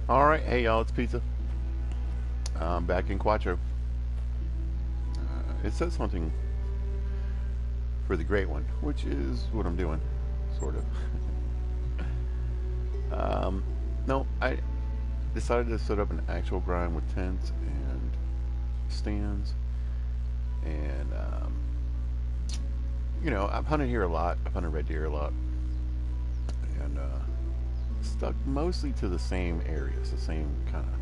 All right, hey y'all, it's Pizza. I'm back in Cuatro. It says hunting for the great one, which is what I'm doing, sort of. No, I decided to set up an actual grind with tents and stands, and I've hunted here a lot. I've hunted red deer a lot, and stuck mostly to the same areas, the same kind of.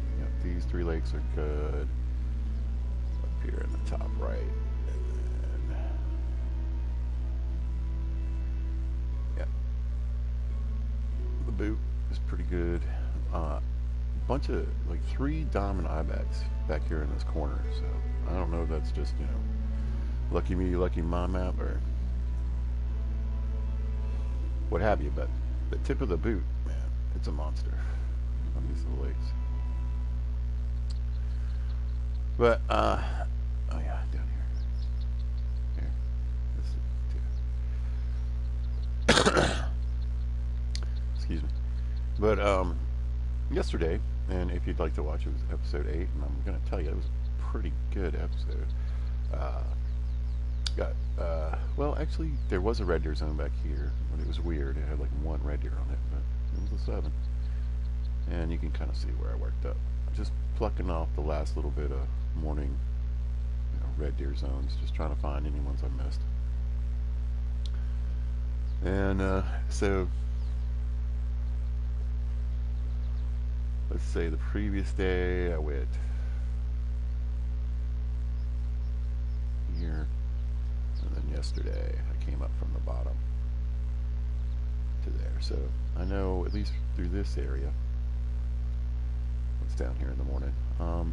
These three lakes are good. Up here in the top right, and then yeah, the boot is pretty good. Bunch of like three diamond ibex back here in this corner. So I don't know if that's just lucky me, lucky my map, or what have you. But the tip of the boot, man, it's a monster on these little lakes. But oh yeah, down here, excuse me. But yesterday, and if you'd like to watch, it was episode 8, and I'm gonna tell you it was a pretty good episode. Uh, got well, actually, there was a red deer zone back here, but it was weird. It had like one red deer on it, but it was a 7, and you can kind of see where I worked up. Just plucking off the last little bit of morning, red deer zones, just trying to find any ones I missed. And so let's say the previous day I went here, and then yesterday I came up from the bottom to there. So I know at least through this area what's down here in the morning,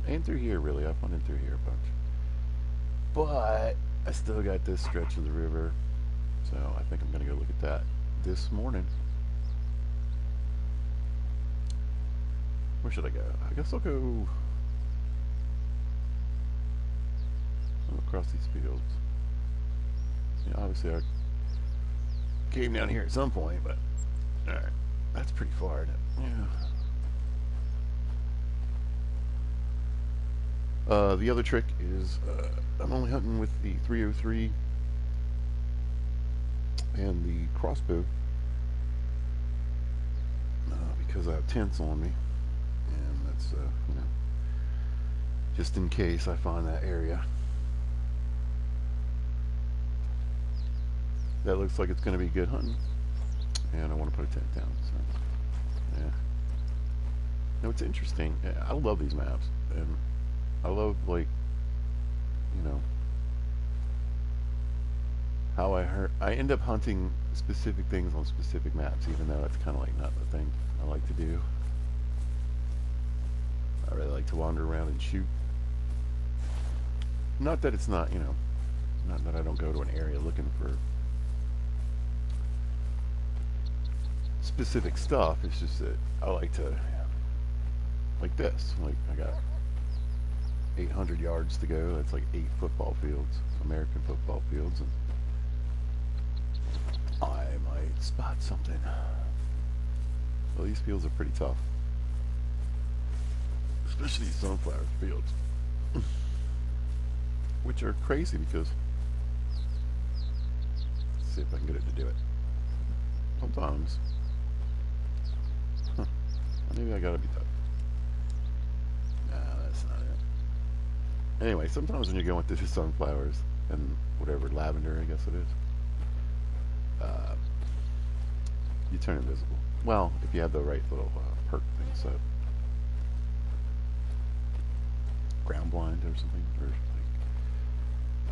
and through here. Really, I've hunted through here a bunch, but I still got this stretch of the river, so I think I'm gonna go look at that this morning. Where should I go? I guess I'll go across these fields. Obviously I came down here at some point, but alright, that's pretty far. Yeah. The other trick is I'm only hunting with the 303 and the crossbow because I have tents on me, and that's just in case I find that area. That looks like it's going to be good hunting, and I want to put a tent down. So yeah. Now it's interesting. I love these maps, and I love how I end up hunting specific things on specific maps, even though it's kind of like not the thing I like to do. I really like to wander around and shoot. Not that it's not, not that I don't go to an area looking for specific stuff. It's just that I like to, like this. Like I got 800 yards to go. That's like 8 football fields, American football fields, and I might spot something. Well, these fields are pretty tough, especially these sunflower fields, which are crazy because, let's see if I can get it to do it. Sometimes, maybe I gotta be tough. Nah, that's not it. Anyway, sometimes when you're going through the sunflowers and whatever, lavender, I guess it is, you turn invisible. Well, if you have the right little perk thing set. Ground blind or something, or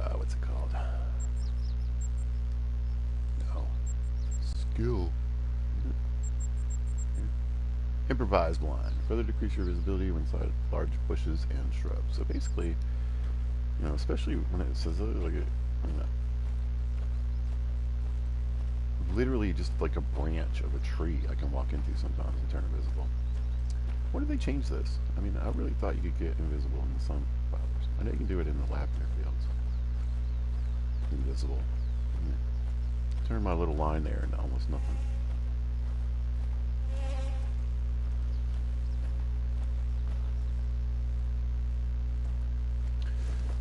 like, what's it called? No. Skill. Yeah. Improvise blind. Further decrease your visibility when inside large bushes and shrubs. So basically, especially when it says like literally just like a branch of a tree I can walk into sometimes and turn invisible. When did they change this? I mean, I really thought you could get invisible in the sunflowers. I know you can do it in the lavender fields. Invisible. Turn my little line there into almost nothing.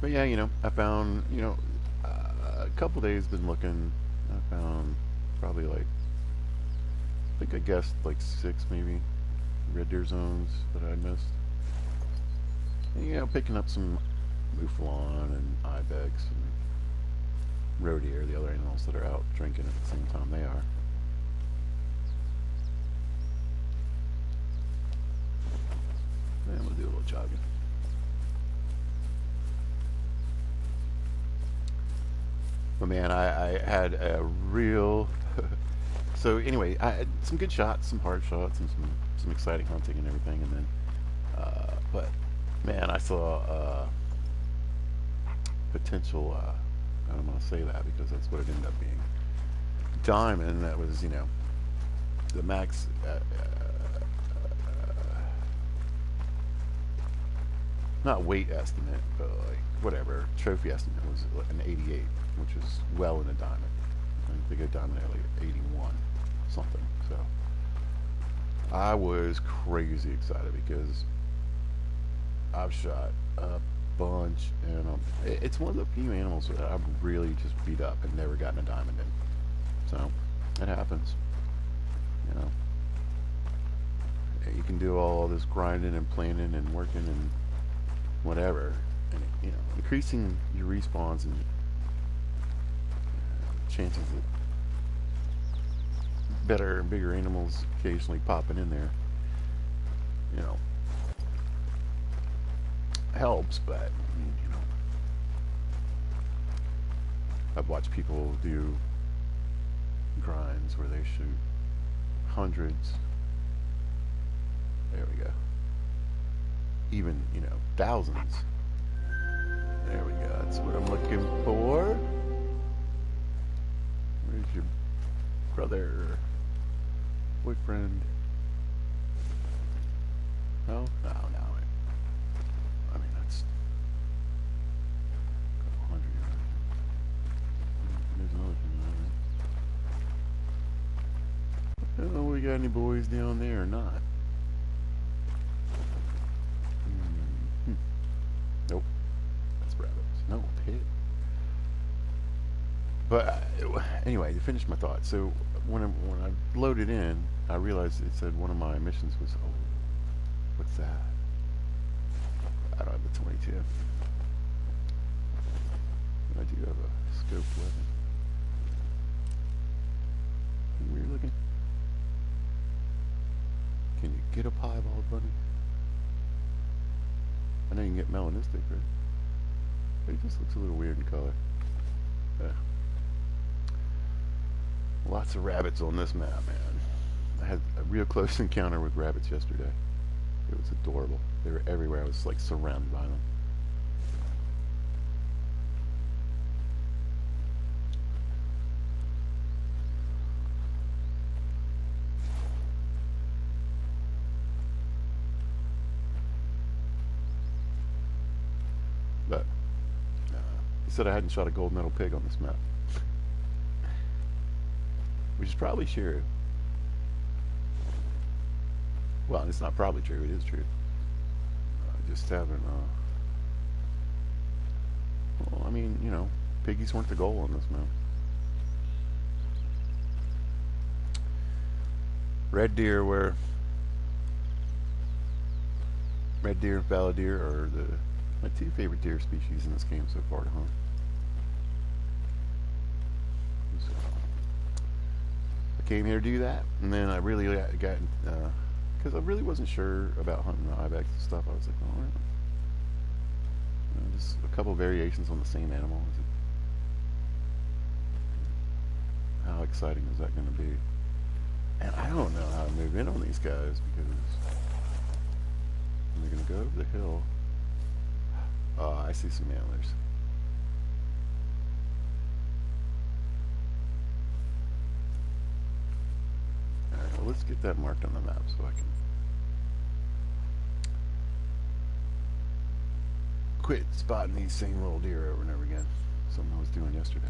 But yeah, I found, a couple days been looking. I found probably like, I think I guessed like six maybe red deer zones that I missed. And, picking up some mouflon and ibex and roe deer, the other animals that are out drinking at the same time they are. And we'll do a little jogging. But man, I had a real. So anyway, I had some good shots, some hard shots, and some exciting hunting and everything. And then, but man, I saw potential. I don't want to say that because that's what it ended up being. Diamond. That was the max. Not weight estimate, but like whatever trophy estimate was an 88, which is well in a diamond. I think they go diamond at like 81 something. So I was crazy excited because I've shot a bunch, and it's one of the few animals that I've really just beat up and never gotten a diamond in. So it happens, you know. You can do all this grinding and planning and working and whatever, and increasing your respawns and chances of better and bigger animals occasionally popping in there, helps. But I've watched people do grinds where they shoot hundreds. There we go. Even, thousands. There we go. That's what I'm looking for. Where's your brother? Boyfriend? No? No. I mean, that's a couple hundred yards. There's another thing. I don't know if we got any boys down there or not. Nope. That's rabbits. No, pig. But anyway, to finish my thought. So when I loaded in, I realized it said one of my missions was, oh, what's that? I don't have the 22. I do have a scoped weapon. Weird looking. Can you get a piebald bunny? I know you can get melanistic, right? But it just looks a little weird in color. Yeah. Lots of rabbits on this map, man. I had a real close encounter with rabbits yesterday. It was adorable. They were everywhere. I was like surrounded by them. But he said I hadn't shot a gold medal pig on this map. Which is probably true. Well, it's not probably true, it is true. I just haven't, well, I mean, piggies weren't the goal on this map. Red deer and fallow deer are my two favorite deer species in this game so far to hunt. So, I came here to do that, and then I really got because I really wasn't sure about hunting the ibex and stuff. I was like, all right, just a couple variations on the same animal. How exciting is that going to be? And I don't know how to move in on these guys because they're going to go over the hill. Oh, I see some antlers. Alright, well, let's get that marked on the map so I can quit spotting these same little deer over and over again. Something I was doing yesterday.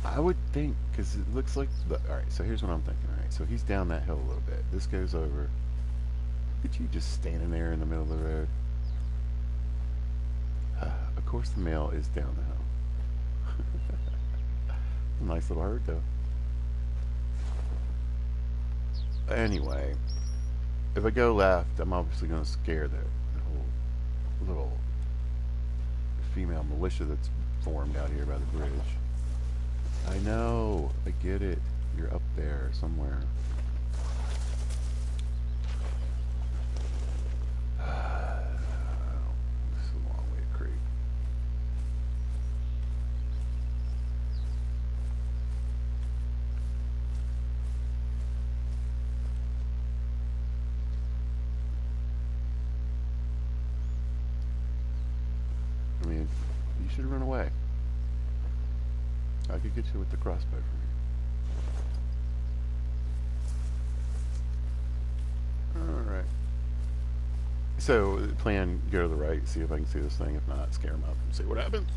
I would think, because it looks like alright, so here's what I'm thinking. Alright, so he's down that hill a little bit. This goes over Look at you just standing there in the middle of the road. Of course the mail is down the hill. Nice little herd though. Anyway, if I go left, I'm obviously going to scare the whole little female militia that's formed out here by the bridge. I know, I get it. You're up there somewhere. This is a long way to creep. I mean, you should run away. I could get you with the crossbow from here. Alright. So, plan, go to the right, see if I can see this thing. If not, scare him up and see what happens.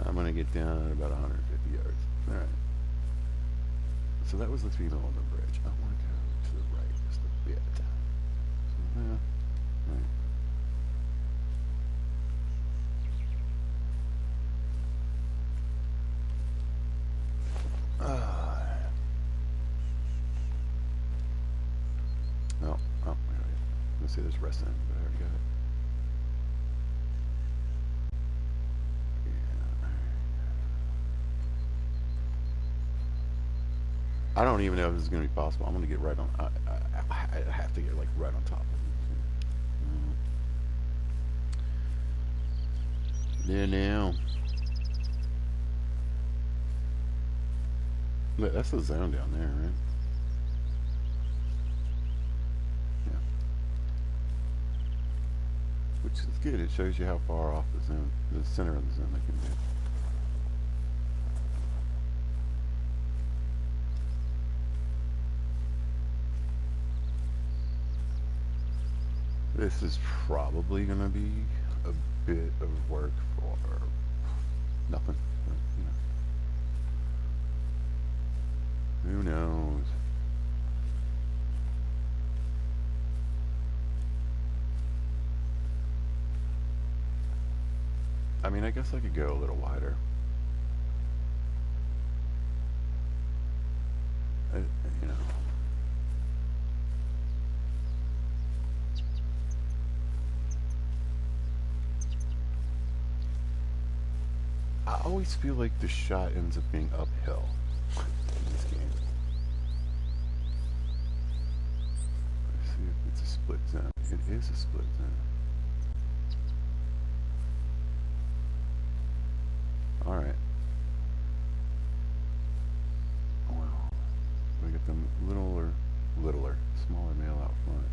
I'm going to get down at about 150 yards. Alright. So that was the female on the bridge. I want to go to the right just a bit. So, yeah. Right. Let's see, there's rest in it, but I already got it. Yeah. I don't even know if this is going to be possible. I'm going to get right on. I have to get like right on top of it. There now. Look, that's the zone down there, right? Which is good. It shows you how far off the zone, the center of the zone they can be. This is probably going to be a bit of work for nothing. But, you know. Who knows? I mean, I guess I could go a little wider. You know. I always feel like the shot ends up being uphill in this game. Let's see if it's a split zone. It is a split zone. Alright. Well, we get them littler, smaller male out front.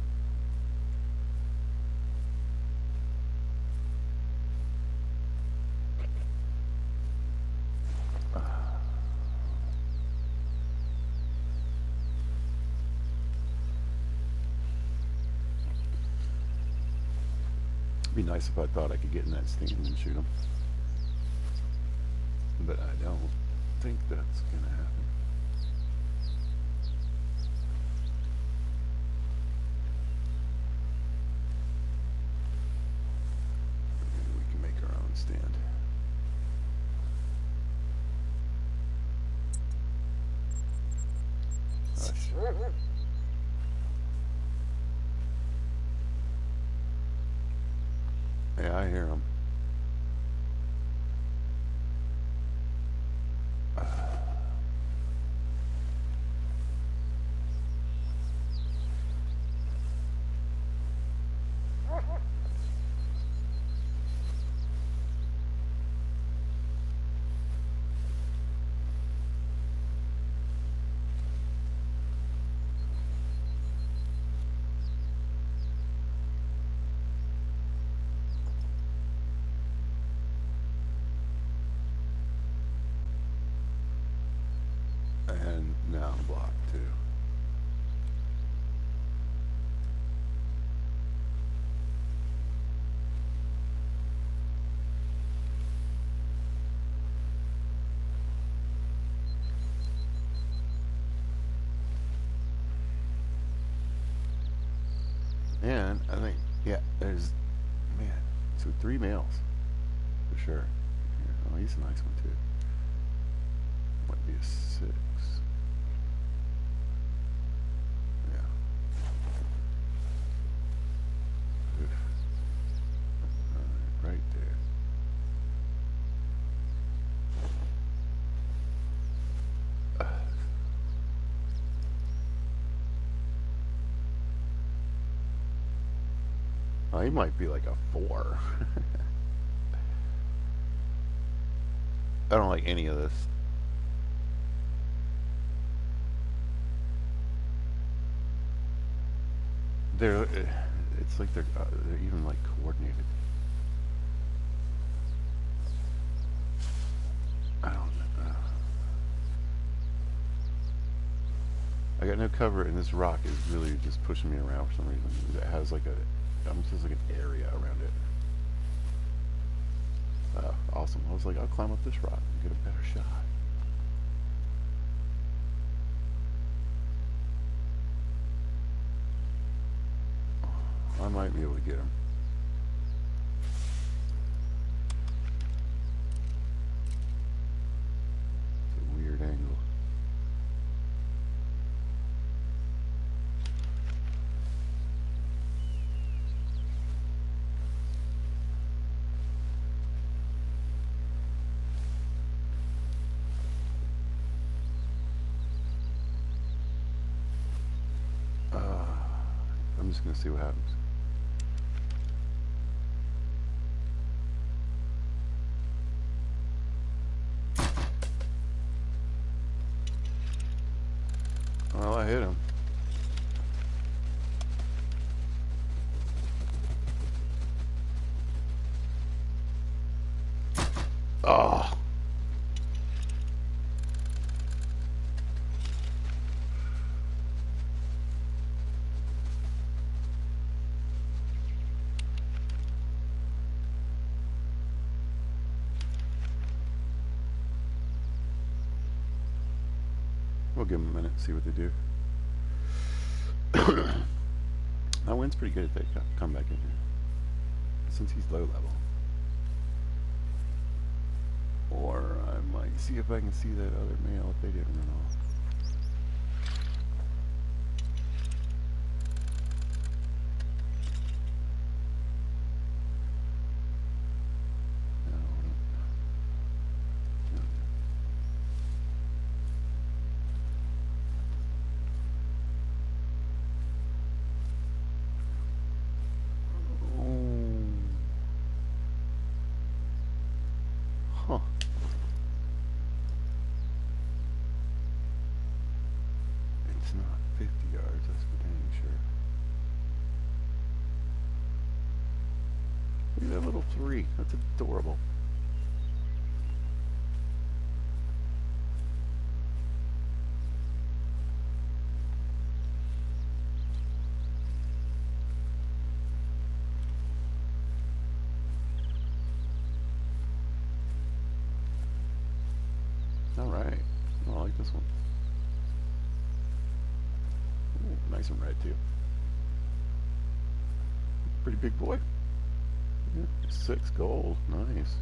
It'd be nice if I thought I could get in that stand and shoot them. But I don't think that's going to happen. Maybe we can make our own stand. Yeah, I hear them. And now I'm blocked too. And I think, yeah, there's, man, so 3 males for sure. Here. Oh, he's a nice one too. Might be a 6. Yeah. Oof. Right there. Oh, he might be like a 4. I don't like any of this. They're, it's like they're even like coordinated. I don't know. I got no cover, and this rock is really just pushing me around for some reason. It has like almost just like an area around it. Awesome. I was like, I'll climb up this rock and get a better shot. I might be able to get him. It's a weird angle. I'm just gonna see what happens. Well, I hit him. Oh. We'll give them a minute, see what they do. My wind's pretty good if they come back in here, since he's low level. Or I might see if I can see that other male if they didn't run off. Huh. It's not 50 yards, that's for dang sure. Look at that little 3. That's adorable. Alright. Oh, I like this one. Ooh, nice and red too. Pretty big boy. Yeah, 6 gold. Nice.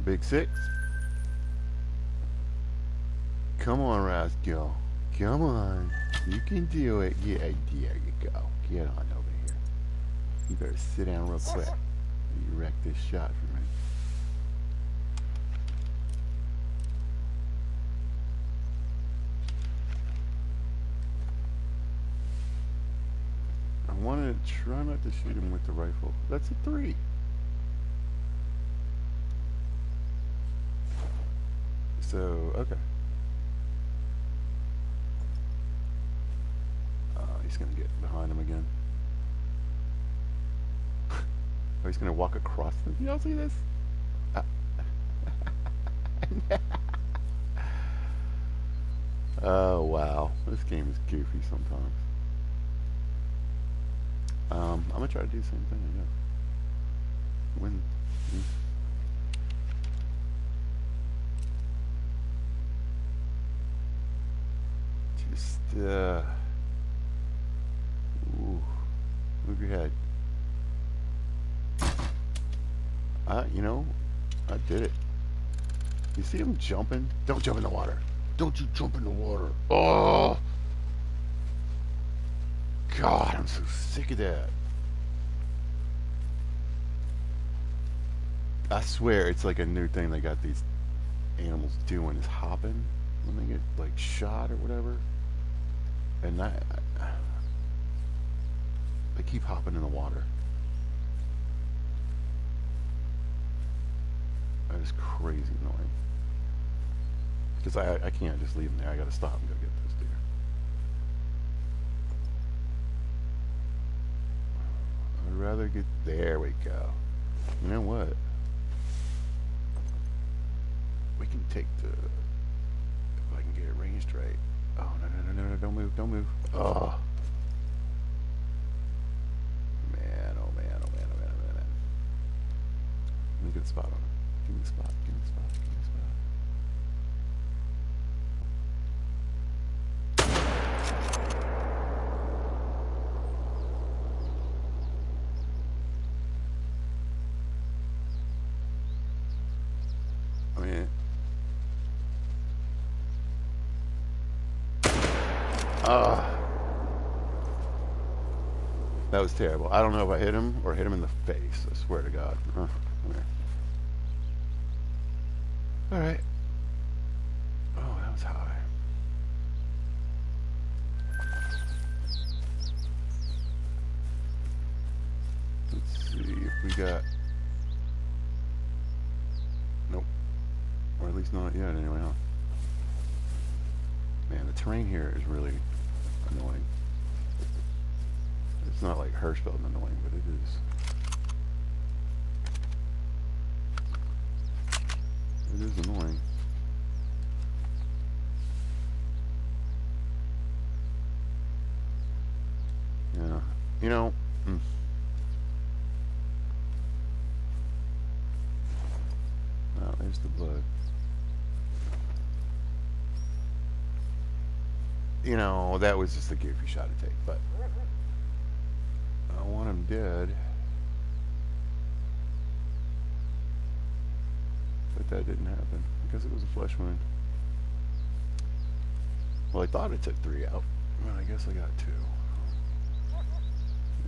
Big 6. Come on, Rascal. Come on. You can do it. Yeah, there you go. Get on over here. You better sit down real quick. You wrecked this shot for me. I wanted to try not to shoot him with the rifle. That's a 3. So, okay. He's going to get behind him again. Oh, he's going to walk across them. You all see this? Oh, wow. This game is goofy sometimes. I'm going to try to do the same thing, I guess. When... Just, Move your head. You know, I did it. You see him jumping? Don't jump in the water. Don't you jump in the water. Oh! God, I'm so sick of that. I swear it's like a new thing they got these animals doing is hopping when they get like shot or whatever. And they keep hopping in the water. That is crazy annoying. Because I can't just leave them there. I gotta stop and go get this deer. I'd rather get... There we go. You know what? We can take the... If I can get it ranged right. Oh, no, don't move, don't move. Oh. Man, oh man, oh man, oh man, oh man. Let me get a spot on it. Give me the spot, give me the spot, give me the spot. I mean, that was terrible. I don't know if I hit him or hit him in the face. I swear to God. Come here. All right. Oh, that was high. Let's see if we got... Nope. Or at least not yet anyway, huh? Man, the terrain here is really annoying. It's not like Hirschfeld annoying, but it is. It is annoying. Yeah. You know... Oh, there's the blood. You know, that was just a goofy shot to take, but I want him dead. But that didn't happen because it was a flesh wound. Well, I thought it took 3 out, but I guess I got 2.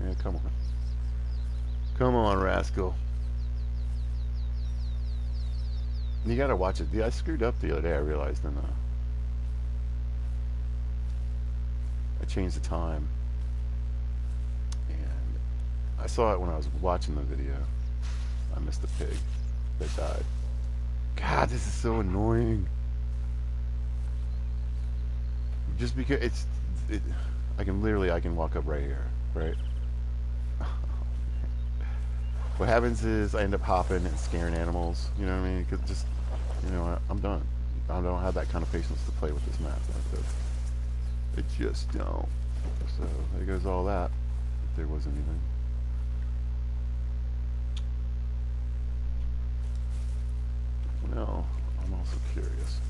Yeah, come on. Come on, rascal. You gotta watch it. I screwed up the other day, I realized, and I changed the time. And I saw it when I was watching the video. I missed the pig that died. God, this is so annoying. Just because I can walk up right here, right? What happens is I end up hopping and scaring animals, you know what I mean? Because just, you know, I'm done. I don't have that kind of patience to play with this map like this. I just don't. So there goes all that, if there was anything. Well, I'm also curious.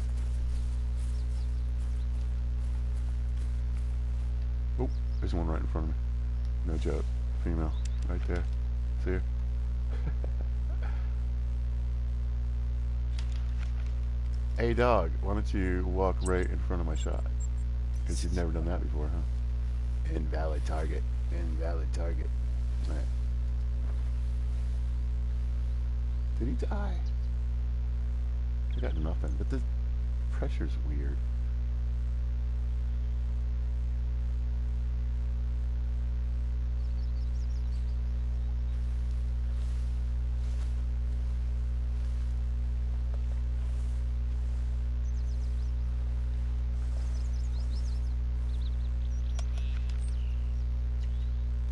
Oh, there's one right in front of me. No joke. Female. Right there. See her? Hey dog, why don't you walk right in front of my shot? Because you've never done that before, huh? Invalid target. Invalid target. Right. Did he die? I got nothing, but the pressure's weird.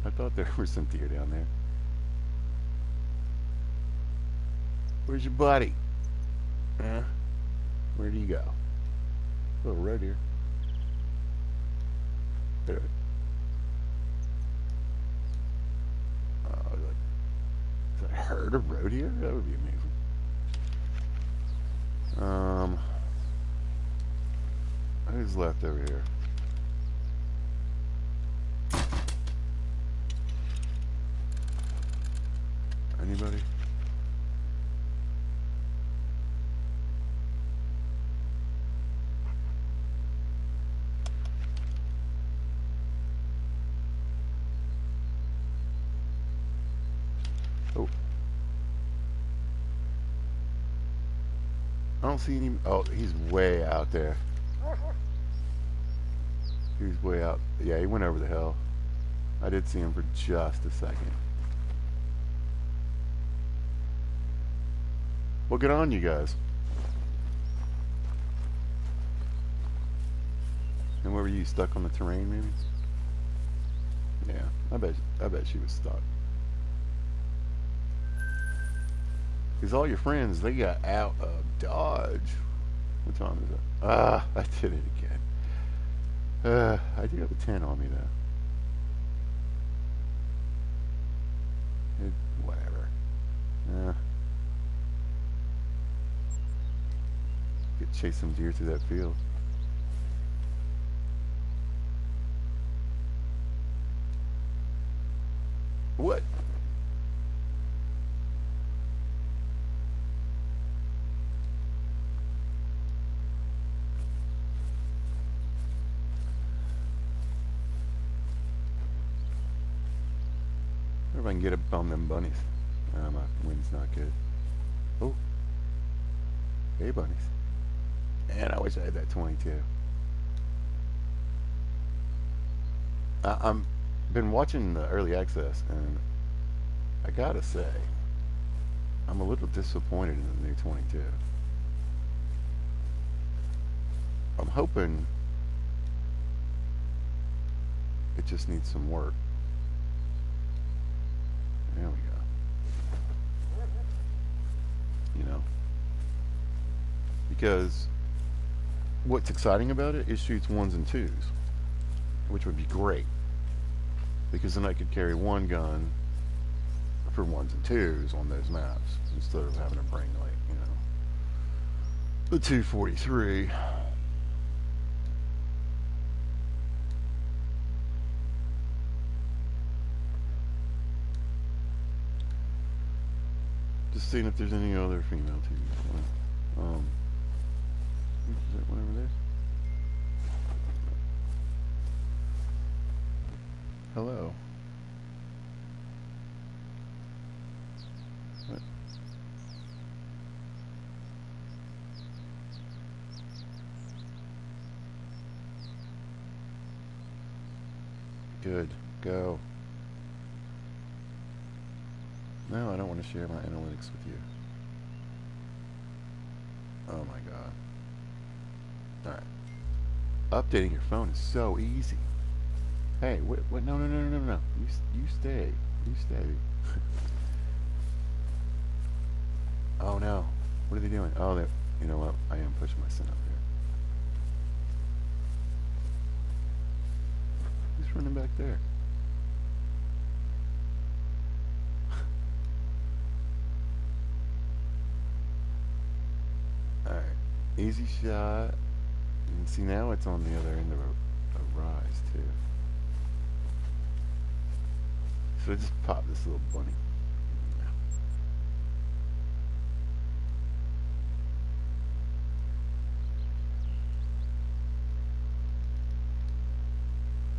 I thought there was some deer down there. Where's your buddy? Huh? Where'd he go? Oh, right here. There. Is that a herd of roe deer? That would be amazing. Who's left over here? Anybody? Oh. I don't see any. Oh, he's way out there. He's way out. Yeah, he went over the hill. I did see him for just a second. Well, get on, you guys. And where were you? Stuck on the terrain, maybe? Yeah, I bet she was stuck. Because all your friends, they got out of Dodge. What time is it? Ah, I did it again. I do have a 10 on me, though. Whatever. Could chase some deer through that field. What? I wonder if I can get up on them bunnies. My wind's not good. Oh. Hey, bunnies. Man, I wish I had that 22. I'm been watching the early access, and I gotta say, I'm a little disappointed in the new 22. I'm hoping it just needs some work. There we go. You know, because what's exciting about it is shoots 1s and 2s, which would be great, because then I could carry one gun for 1s and 2s on those maps instead of having to bring, like, you know, the 243. Just seeing if there's any other female teams. Is that one over there? Hello. What? Good. Go. No, I don't want to share my analytics with you. Oh my god. Alright. Updating your phone is so easy. Hey, what, no. You stay. You stay. Oh no. What are they doing? Oh, they, you know what? I am pushing my son up here. Who's running back there? Alright. Easy shot. And see, now it's on the other end of a rise, too. So I just popped this little bunny.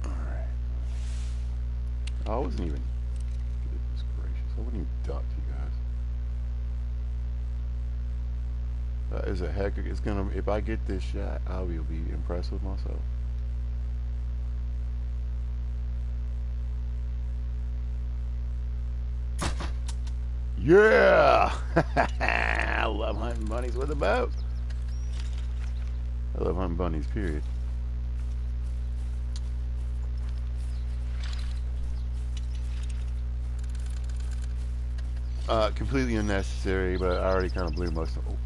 Alright. I wasn't even... Goodness gracious. I wouldn't even duck, you guys. That is a heck... It's gonna... If I get this shot, I will be impressed with myself. Yeah! I love hunting bunnies with a bow. I love hunting bunnies, period. Completely unnecessary, but I already kind of blew most of them.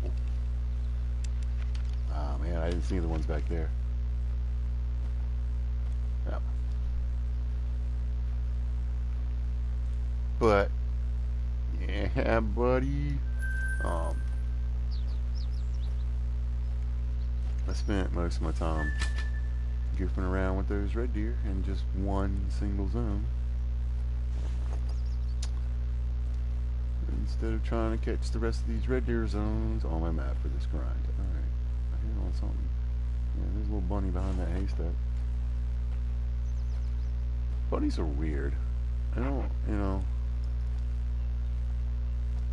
Oh man, I didn't see the ones back there. Yeah. But yeah, buddy. I spent most of my time goofing around with those red deer in just one single zone. And instead of trying to catch the rest of these red deer zones on my map for this grind. Alright, I hit on something. Yeah, there's a little bunny behind that haystack. Bunnies are weird. I don't, you know,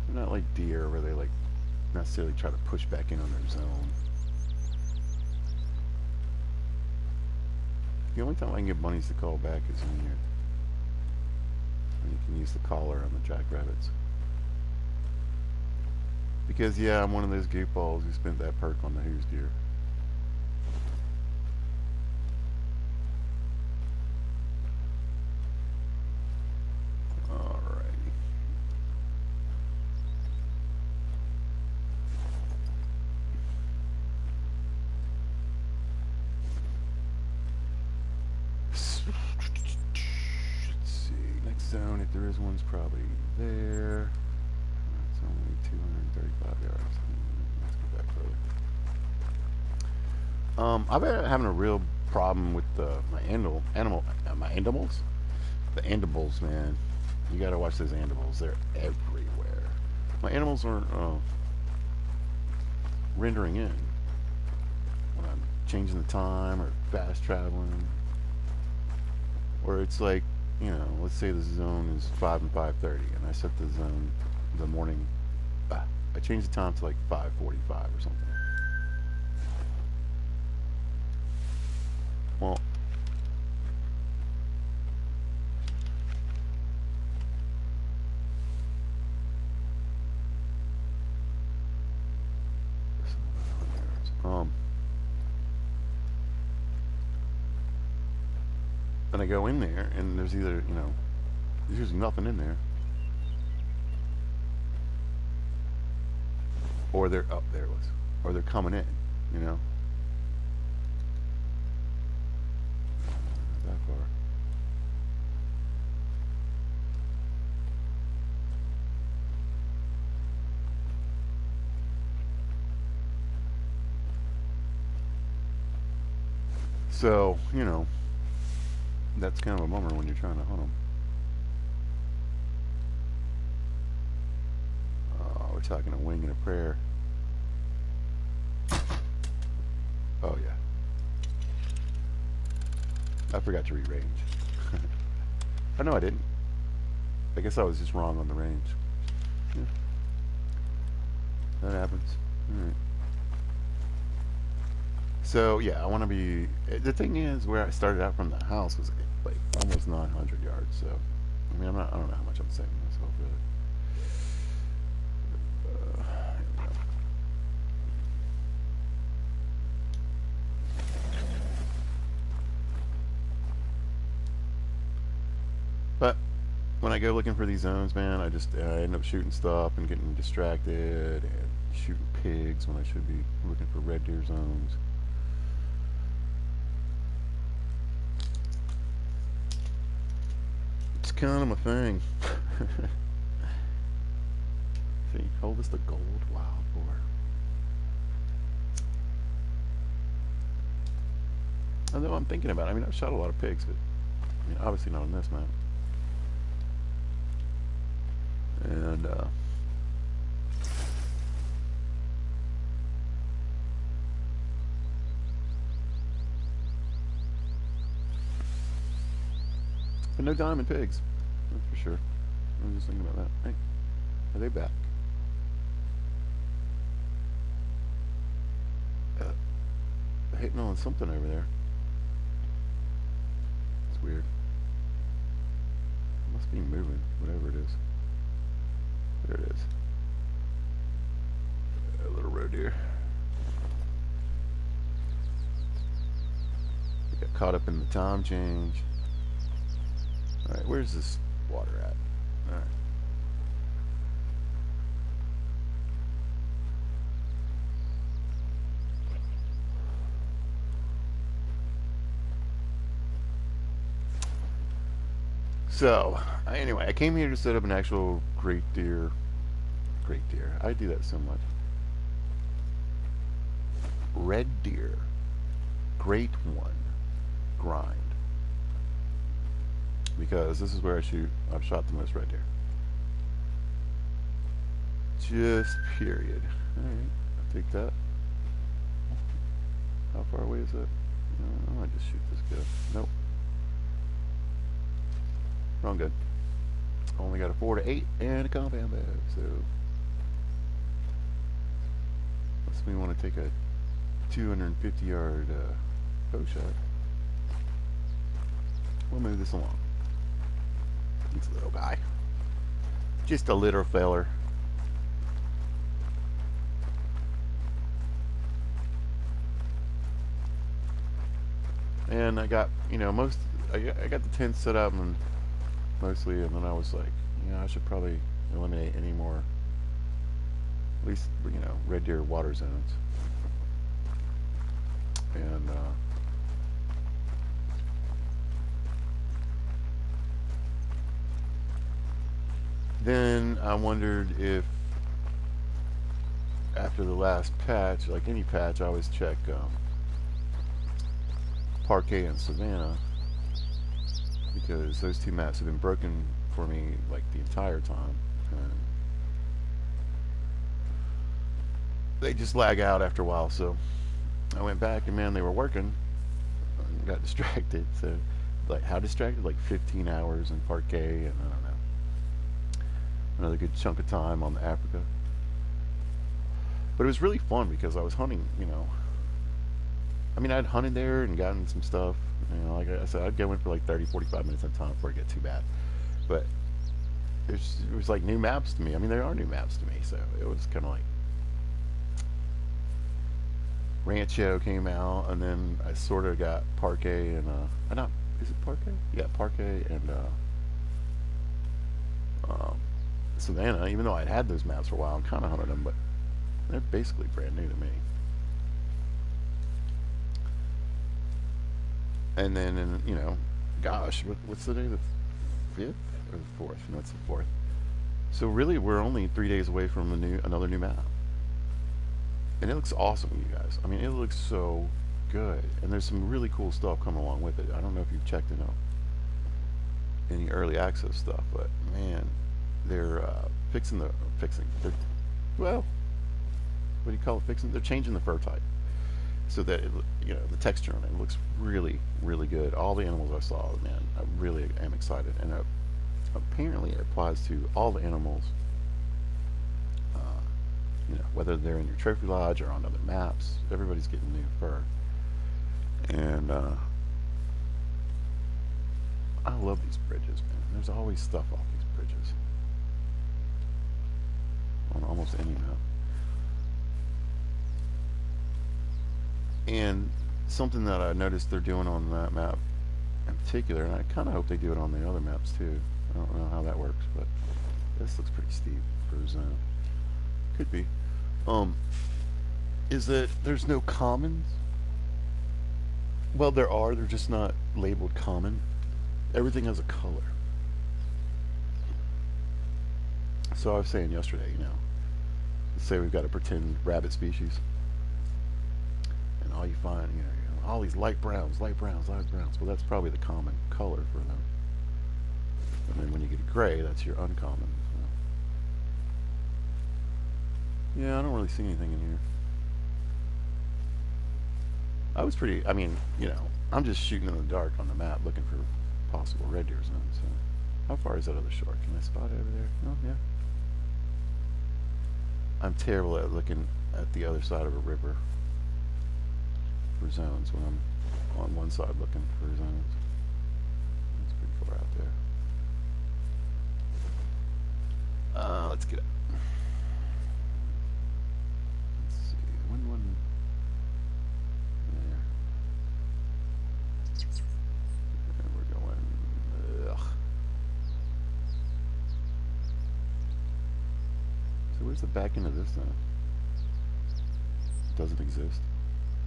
they're not like deer where they like necessarily try to push back in on their zone. The only time I can get bunnies to call back is when you can use the collar on the jackrabbits. Because yeah, I'm one of those goofballs who spent that perk on the who's deer. Alrighty. Let's see. Next zone, if there is one, is probably there. It's only 235 yards. Let's go back further. I've been having a real problem with my animals. The animals, man. You gotta watch those animals. They're everywhere. My animals aren't rendering in when I'm changing the time or fast traveling. Or it's like, you know, let's say the zone is 5 and 5:30, and I set the zone the morning. I change the time to like 5:45 or something. Well, and I go in there, and there's either, you know, there's usually nothing in there, or they're up there it was, or they're coming in, you know. Not that far. So, you know, that's kind of a bummer when you're trying to hunt them. We're talking a wing and a prayer. Oh yeah. I forgot to re-range. Oh no, I didn't. I guess I was just wrong on the range. Yeah. That happens. Alright. So yeah, I want to be. The thing is, where I started out from the house was like almost 900 yards. So, I mean, I don't know how much I'm saving myself really. Here we go. But when I go looking for these zones, man, I end up shooting stuff and getting distracted and shooting pigs when I should be looking for red deer zones. It's kind of my thing. See, hold this the gold wild boar. Although I'm thinking about it, I mean, I've shot a lot of pigs, but I mean, obviously not on this map. And but no diamond pigs, that's for sure. I was just thinking about that. Hey, are they back? Hitting on something over there. It's weird. It must be moving, whatever it is. There it is. A little road deer. We got caught up in the time change. Alright, where's this water at? Alright. So, anyway, I came here to set up an actual great deer. I do that so much. Red deer. Great one. Grind. Because this is where I've shot the most red deer. Just period. Alright, I'll take that. How far away is that? No, I just shoot this guy. Nope. Wrong gun. Only got a 4 to 8 and a compound bag, so unless we want to take a 250 yard bow shot, we'll move this along. It's a little guy. Just a little feller. And I got, I got the tent set up and mostly, and then I was like, I should probably eliminate any more, at least, red deer water zones. And then I wondered if after the last patch, like any patch, I always check Parquet and Savannah, because those two maps have been broken for me like the entire time, and they just lag out after a while. So I went back and man, they were working and got distracted. So like, how distracted? Like 15 hours in Parquet, and I don't know, another good chunk of time on the Africa. But it was really fun because I was hunting, I mean, I'd hunted there and gotten some stuff. Like I said, I'd go in for like 30, 45 minutes at a time before it get too bad. But it was like new maps to me. I mean, there are new maps to me, so it was kind of like Rancho came out, and then I sort of got Parquet and not is it Parquet? Yeah, Parquet and Savannah. Even though I'd had those maps for a while, I kind of hunted them, but they're basically brand new to me. And then, gosh, what's the day? The 5th or the 4th? No, it's the 4th. So really, we're only 3 days away from another new map, and it looks awesome, you guys. I mean, it looks so good, and there's some really cool stuff coming along with it. I don't know if you've checked it out, any early access stuff, but man, they're They're, well, what do you call it? Fixing? They're changing the fur type, so that the texture on it looks really, really good. All the animals I saw, man, I really am excited, and apparently it applies to all the animals. Whether they're in your trophy lodge or on other maps, everybody's getting new fur, and I love these bridges, man. There's always stuff off these bridges on almost any map. And something that I noticed they're doing on that map in particular, and I kind of hope they do it on the other maps too. I don't know how that works, but this looks pretty steep for a zone. Could be. Is that there's no commons? Well, there are. They're just not labeled common. Everything has a color. So I was saying yesterday, let's say we've got a pretend rabbit species, and all you find, all these light browns, light browns, light browns. Well, that's probably the common color for them. And then when you get a gray, that's your uncommon. So. Yeah, I don't really see anything in here. I'm just shooting in the dark on the map looking for possible red deer zones. So how far is that other shore? Can I spot it over there? Oh, yeah. I'm terrible at looking at the other side of a river for zones when I'm on one side looking for zones. That's pretty far out there. Let's get up. Let's see. One there. And we're going. Ugh. So where's the back end of this zone? It doesn't exist.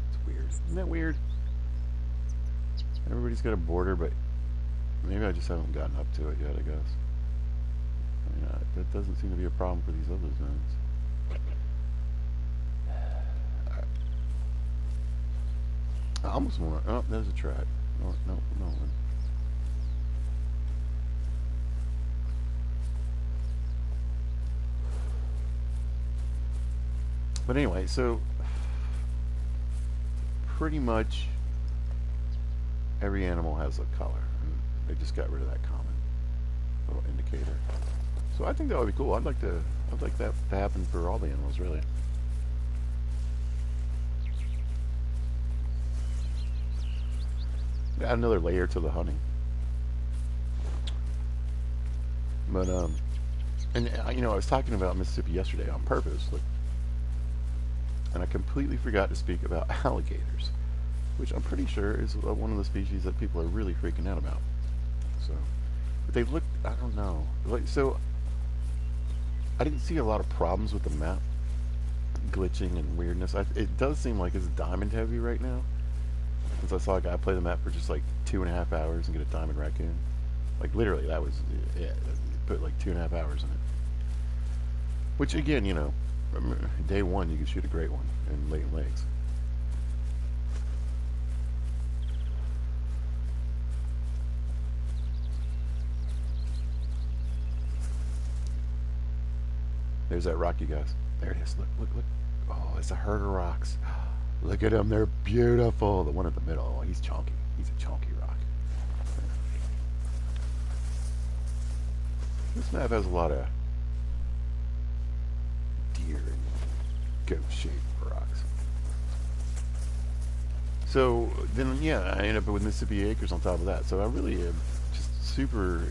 It's weird. Isn't that weird? Everybody's got a border, but maybe I just haven't gotten up to it yet, I guess. That doesn't seem to be a problem for these other zones. Alright. I almost want to... Oh, there's a track. No. But anyway, so pretty much every animal has a color, and they just got rid of that common little indicator. So I think that would be cool. I'd like that to happen for all the animals, really. Add another layer to the honey. But and you know, I was talking about Mississippi yesterday on purpose, like, and I completely forgot to speak about alligators, which I'm pretty sure is one of the species that people are really freaking out about. So, but they look, I don't know, like, so I didn't see a lot of problems with the map glitching and weirdness. It does seem like it's diamond heavy right now, since I saw a guy play the map for just like 2.5 hours and get a diamond raccoon. Like literally, that was, yeah, put like 2.5 hours in it. Which again, you know, day one you can shoot a great one in latent legs. There's that rock, you guys. There it is. Look, look, look. Oh, it's a herd of rocks. Look at them. They're beautiful. The one in the middle. Oh, he's chunky. He's a chunky rock. This map has a lot of deer and goat-shaped rocks. So then, yeah, I end up with Mississippi Acres on top of that. So I really am just super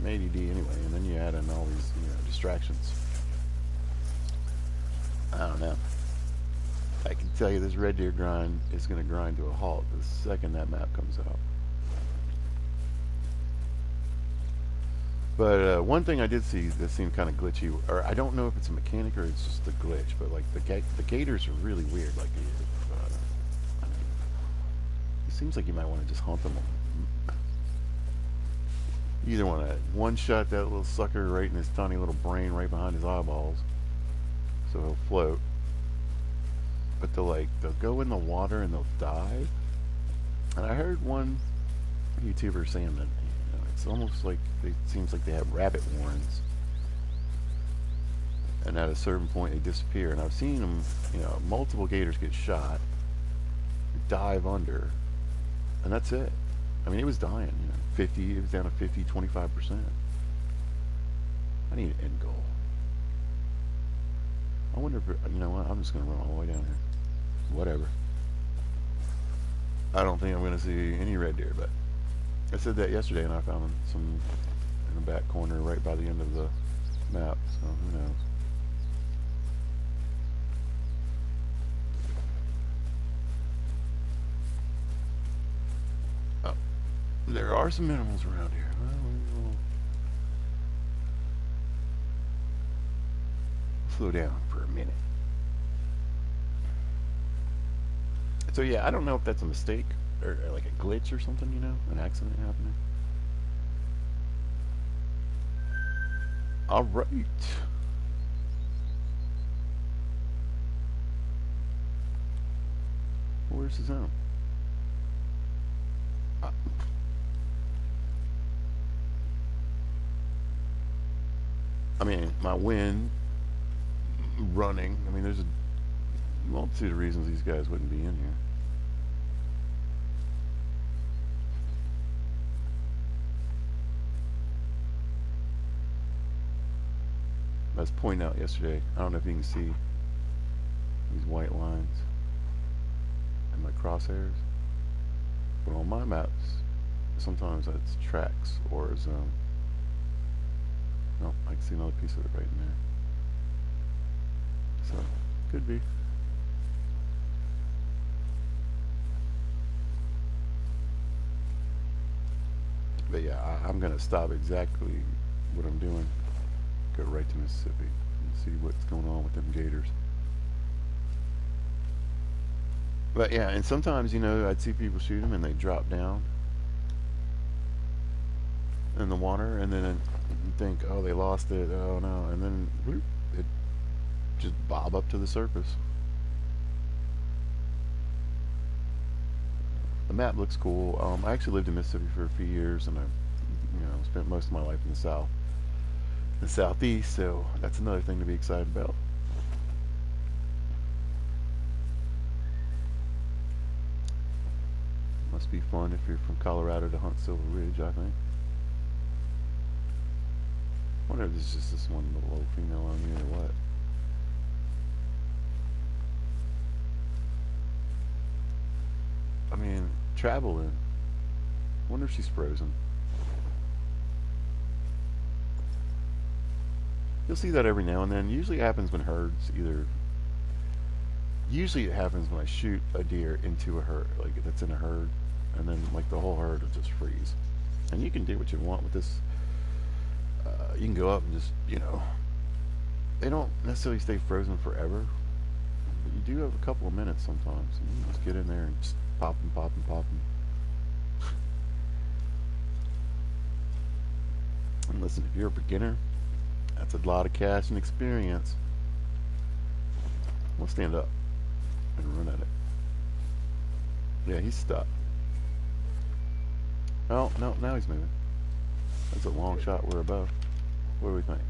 ADD anyway. And then you add in all these, you know, distractions. I don't know. I can tell you this red deer grind is going to grind to a halt the second that map comes out. But one thing I did see that seemed kind of glitchy, or I don't know if it's a mechanic or it's just a glitch, but like the gators are really weird. Like, I mean, it seems like you might want to just hunt them. You either want to one-shot that little sucker right in his tiny little brain right behind his eyeballs, so he'll float. But they'll go in the water and they'll dive. And I heard one YouTuber saying that, you know, it's almost like it seems like they have rabbit warrens, and at a certain point they disappear. And I've seen them, you know, multiple gators get shot, dive under, and that's it. I mean, it was dying, you know, 50, it was down to 50, 25%. I need an end goal. I wonder if, you know what, I'm just going to run all the way down here. Whatever. I don't think I'm going to see any red deer, but I said that yesterday and I found some in the back corner right by the end of the map, so who knows. Oh, there are some animals around here. Well, we'll slow down for a minute. So yeah, I don't know if that's a mistake or like a glitch or something, you know, an accident happening. All right. Where's the zone? I mean, my wind running. I mean, there's a multitude of reasons these guys wouldn't be in here. I was pointing out yesterday, I don't know if you can see these white lines in my crosshairs, but on my maps sometimes that's tracks or a zone. No, I can see another piece of it right in there. So, could be. But yeah, I'm going to stop exactly what I'm doing. Go right to Mississippi and see what's going on with them gators. But yeah, and sometimes, you know, I'd see people shoot them and they drop down in the water, and then I'd think, oh, they lost it, oh no, and then whoop, it just bob up to the surface. The map looks cool. I actually lived in Mississippi for a few years, and I, you know, spent most of my life in the South, the Southeast. So that's another thing to be excited about. Must be fun if you're from Colorado to hunt Silver Ridge, I think. Wonder if there's just this one little old female on here or what. I mean, traveling. Wonder if she's frozen. You'll see that every now and then. Usually it happens when herds either... Usually it happens when I shoot a deer into a herd, like that's in a herd, and then like the whole herd will just freeze. And you can do what you want with this. You can go up and just, you know, they don't necessarily stay frozen forever, but you do have a couple of minutes sometimes. And you can just get in there and just pop them, pop them, pop them. And listen, if you're a beginner, that's a lot of cash and experience. We'll stand up and run at it. Yeah, he's stuck. Oh, no, now he's moving. That's a long shot. We're above. What do we think?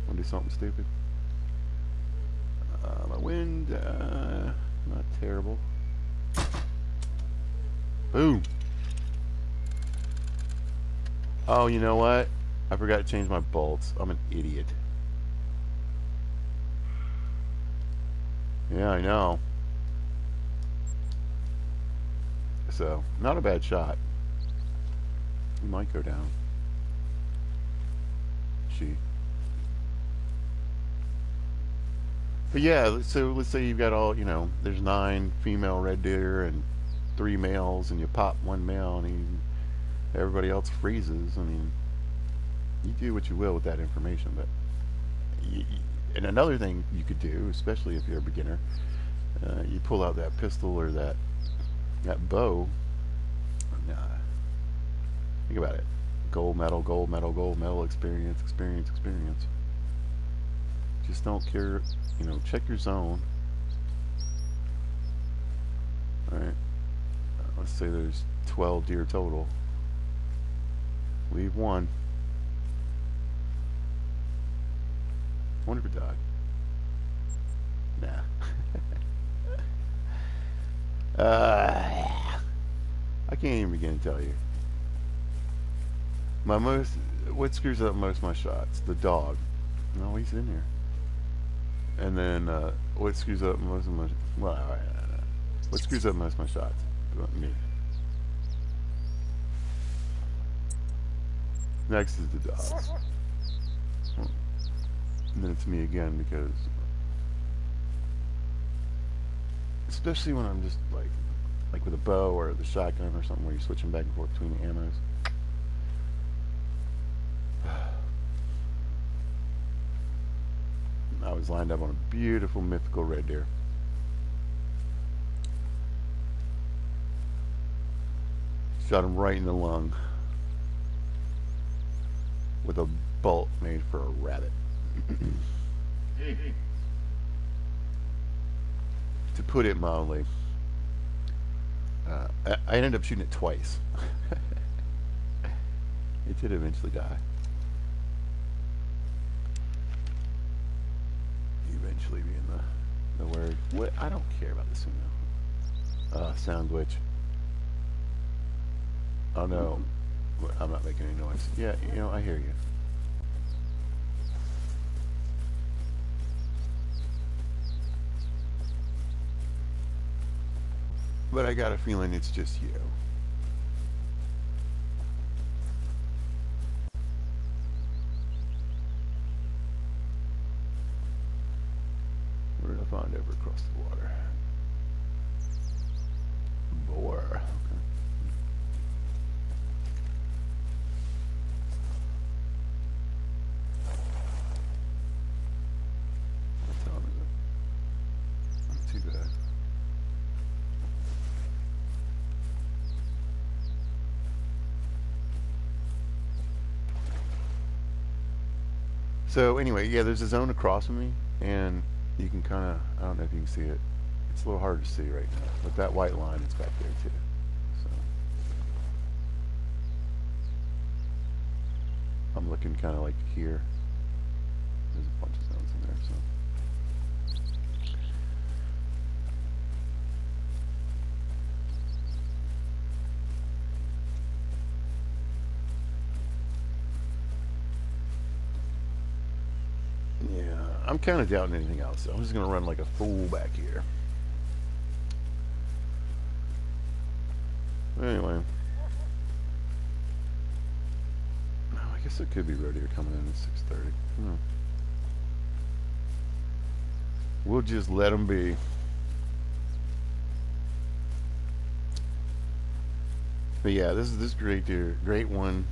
Want to do something stupid? My wind, not terrible. Boom. Oh, you know what? I forgot to change my bolts. I'm an idiot. Yeah, I know. So, not a bad shot. He might go down. She. But yeah, so let's say you've got all, you know, there's 9 female red deer and 3 males, and you pop one male and everybody else freezes. I mean, you do what you will with that information, but and another thing you could do, especially if you're a beginner, you pull out that pistol or that bow. And, think about it: gold medal, gold medal, gold medal, experience, experience, experience. Just don't care, you know. Check your zone. All right. Let's say there's 12 deer total. Leave one. I wonder if it died. Nah. I can't even begin to tell you. What screws up most of my shots? The dog. No, he's in here. And then what screws up most of my... Well, all right. What screws up most of my shots? Me. Next is the dog. And then it's me again, because especially when I'm just like with a bow or the shotgun or something where you're switching back and forth between the ammos. I was lined up on a beautiful mythical red deer. Shot him right in the lung with a bolt made for a rabbit. To put it mildly, I ended up shooting it twice. It did eventually die. Eventually being the word. What? I don't care about this now. Sound glitch. Oh no, I'm not making any noise. Yeah, you know, I hear you. But I got a feeling it's just you. Where did I find over across the water? Boar. Okay. What time is it? Not too bad. So anyway, yeah, there's a zone across from me, and you can kind of, I don't know if you can see it. It's a little hard to see right now, but that white line is back there too. So I'm looking kind of like here. There's a bunch of zones in there, so. I'm kind of doubting anything else. So I'm just gonna run like a fool back here. Anyway, I guess it could be red deer coming in at 6:30. We'll just let them be. But yeah, this great deer, great one,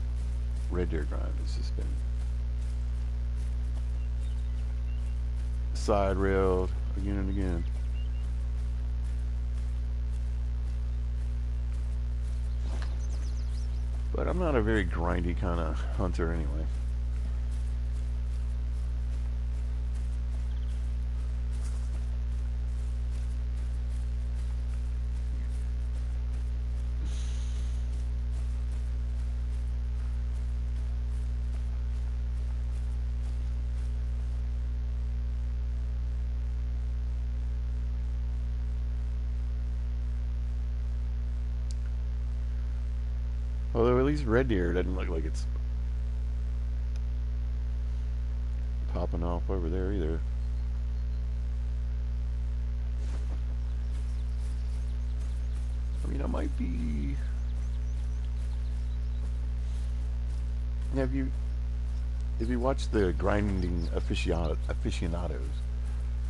red deer grind has just been side railed again and again. But I'm not a very grindy kind of hunter anyway. Although at least red deer doesn't look like it's popping off over there either. I mean, I might be. Have you, if you watch the grinding aficionados,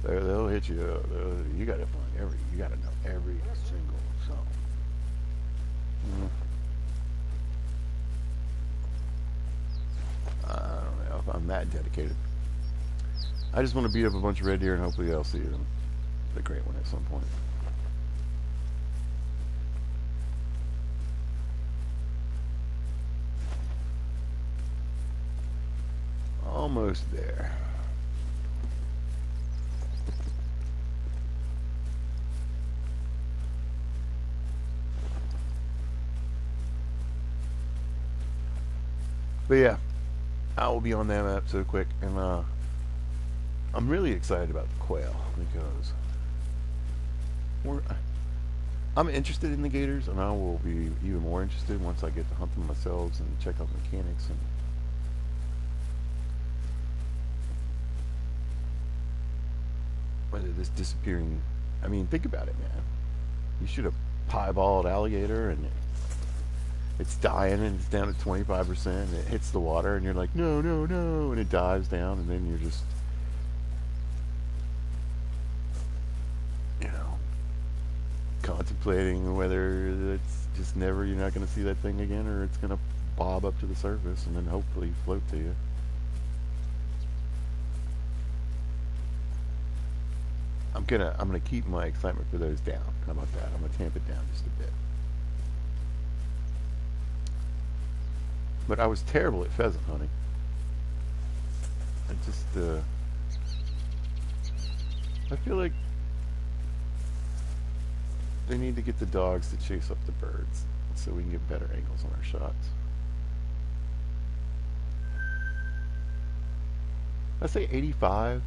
they'll hit you. You gotta find you gotta know every single song. I don't know if I'm that dedicated. I just want to beat up a bunch of red deer and hopefully I'll see the great one at some point. Almost there. But yeah, I will be on that map so quick, and I'm really excited about the quail because I'm interested in the gators, and I will be even more interested once I get to hunt them myself and check out the mechanics and. Whether this disappearing, I mean, think about it, man. You shoot a piebald alligator and it's dying and it's down at 25%. And it hits the water and you're like, no, no, no, and it dives down, and then you're just, you know, contemplating whether it's just never, you're not going to see that thing again, or it's going to bob up to the surface and then hopefully float to you. I'm gonna keep my excitement for those down. How about that? I'm gonna tamp it down just a bit. But I was terrible at pheasant hunting. I just I feel like they need to get the dogs to chase up the birds so we can get better angles on our shots. I say 85.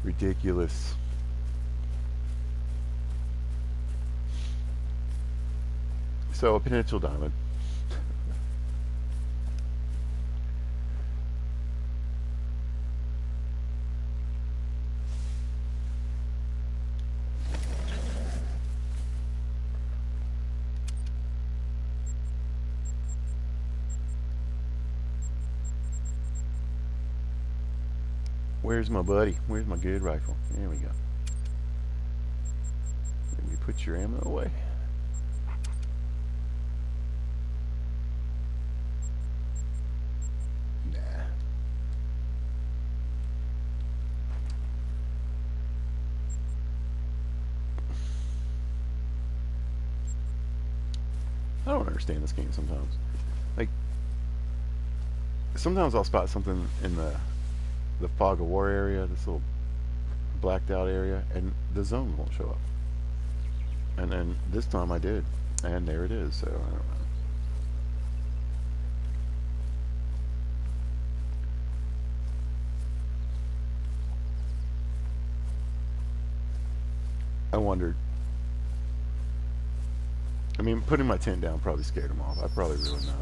Ridiculous. So a peninsula diamond. Where's my buddy? Where's my good rifle? There we go. Let me put your ammo away. Nah. I don't understand this game sometimes. Like, sometimes I'll spot something in the fog of war area, this little blacked out area, and the zone won't show up. And then this time I did, and there it is. So I don't know. I wondered I mean, putting my tent down probably scared him off. I probably ruined that.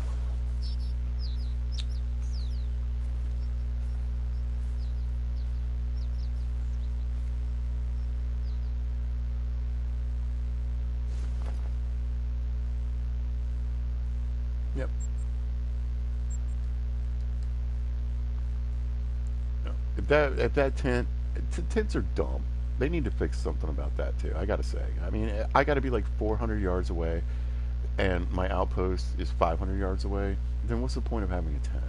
Yep. No. If that tents are dumb. They need to fix something about that too. I gotta say. I mean, I gotta be like 400 yards away, and my outpost is 500 yards away. Then what's the point of having a tent?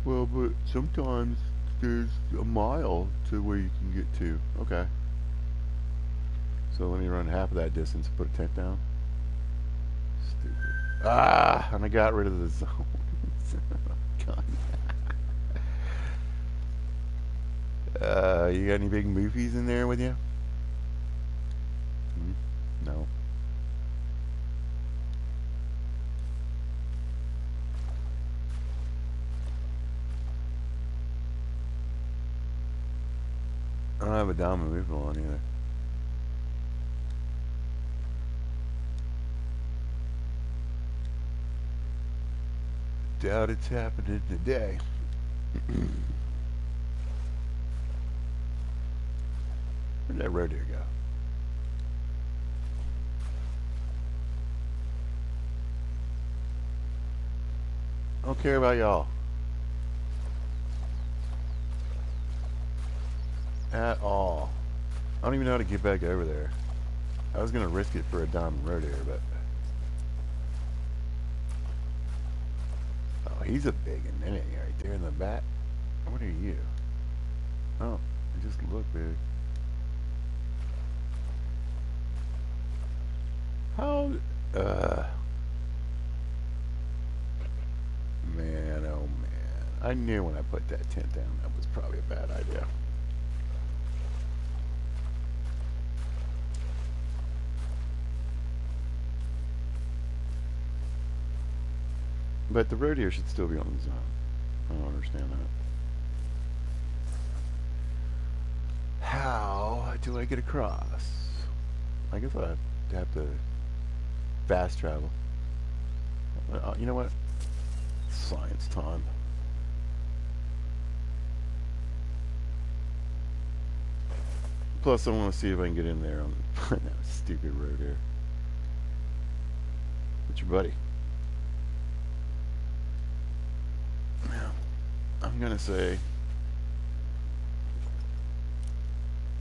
Well, but sometimes there's a mile to where you can get to. Okay. So let me run half of that distance and put a tent down. Stupid. Ah, and I got rid of the zone. God. You got any big movies in there with you? Hmm? No. I don't have a diamond movement on either. Doubt it's happening today. Where'd that road deer go? I don't care about y'all. At all. I don't even know how to get back over there. I was gonna risk it for a diamond road deer, but... Oh, he's a big one, isn't he? Right there in the back. What are you? Oh, you just look big. How... Man, oh man. I knew when I put that tent down that was probably a bad idea. But the road deer should still be on the zone. I don't understand that. How do I get across? I guess I'd have to fast travel. You know what? Science time. Plus, I want to see if I can get in there on that stupid road here. What's your buddy? Yeah, I'm gonna say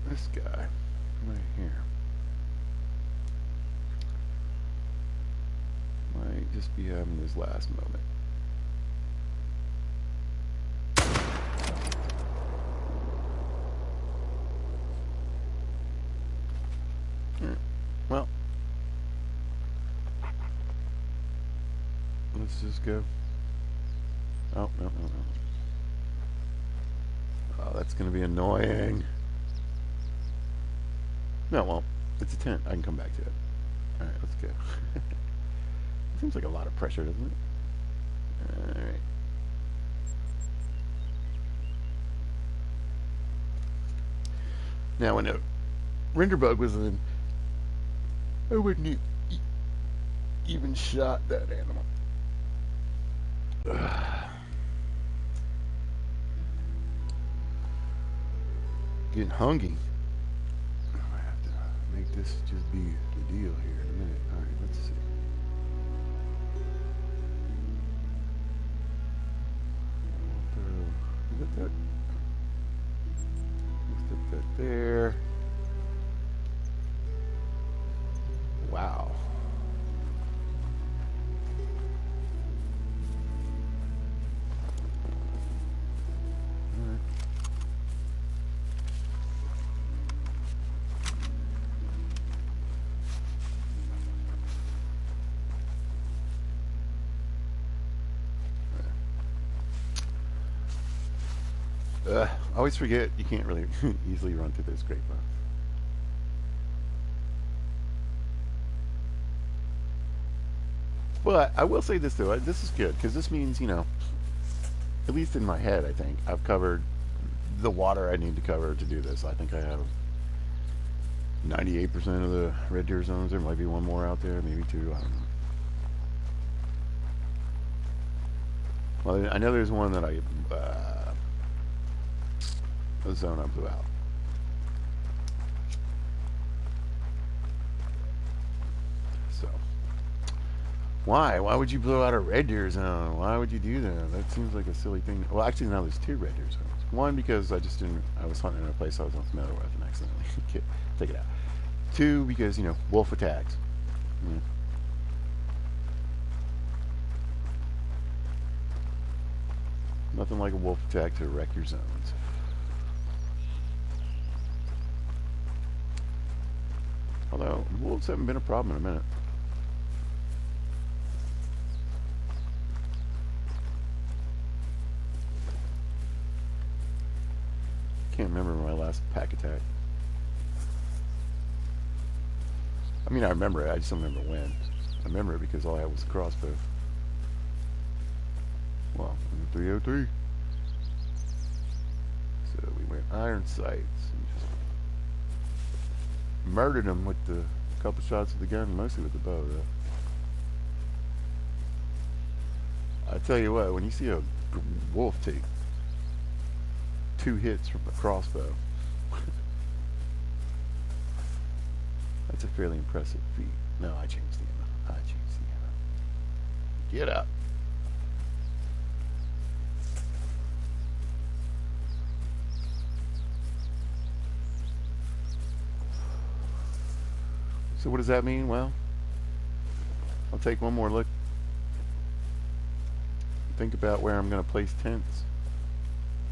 this guy right here might just be having his last moment. Well, let's just go. Oh, no. Oh, that's going to be annoying. No, well, it's a tent. I can come back to it. Alright, let's go. Seems like a lot of pressure, doesn't it? Alright. Now, when a render bug was in, I wouldn't even shot that animal. Getting hungry. I have to make this just be the deal here in a minute. Alright, let's see. That? Let's put that there. Wow. I always forget you can't really easily run through those grapevines. But I will say this though, this is good because this means, you know, at least in my head, I think I've covered the water I need to cover to do this. I think I have 98% of the red deer zones. There might be one more out there, maybe two. I don't know. Well, I know there's one that the zone I blew out. So, why? Why would you blow out a red deer zone? Why would you do that? That seems like a silly thing. Well, actually, now there's two red deer zones. One, because I just didn't. I was hunting in a place I was unfamiliar with and accidentally take it out. Two, because wolf attacks. Yeah. Nothing like a wolf attack to wreck your zones. Although wolves haven't been a problem in a minute. Can't remember my last pack attack. I mean, I remember it. I just don't remember when. I remember it because all I had was a crossbow. Well, 303. So we went iron sights and just murdered them with the couple shots of the gun, mostly with the bow, though. I tell you what, when you see a wolf take 2 hits from a crossbow, that's a fairly impressive feat. No, I changed the ammo. Get up. So what does that mean? Well, I'll take one more look. Think about where I'm going to place tents.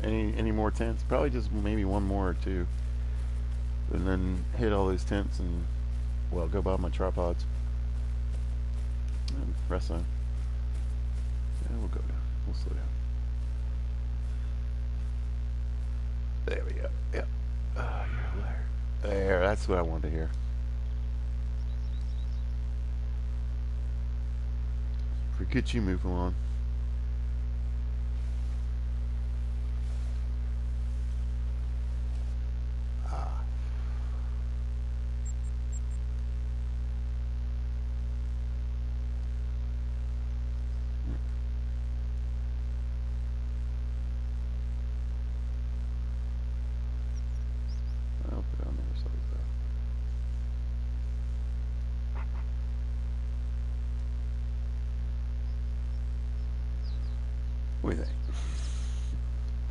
Any more tents? Probably just maybe one more or two. And then hit all those tents and, well, go buy my tripods. And rest on. Yeah, we'll go down. We'll slow down. There we go. Yep. There. That's what I wanted to hear. Forget you, move along. I'll put it on the other side though. What do you think?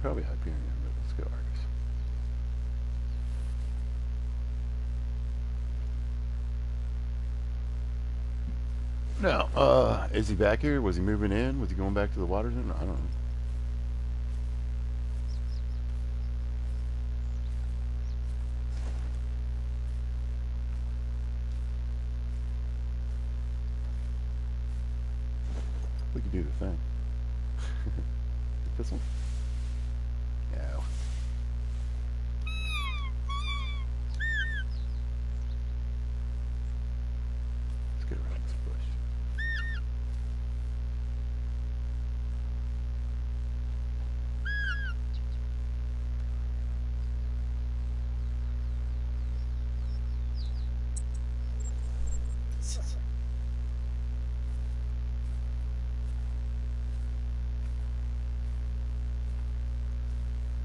Probably Hyperion, but let's go Argus. Now, is he back here? Was he moving in? Was he going back to the water zone? I don't know. We could do the thing. This one? Yeah. Let's get around this bush.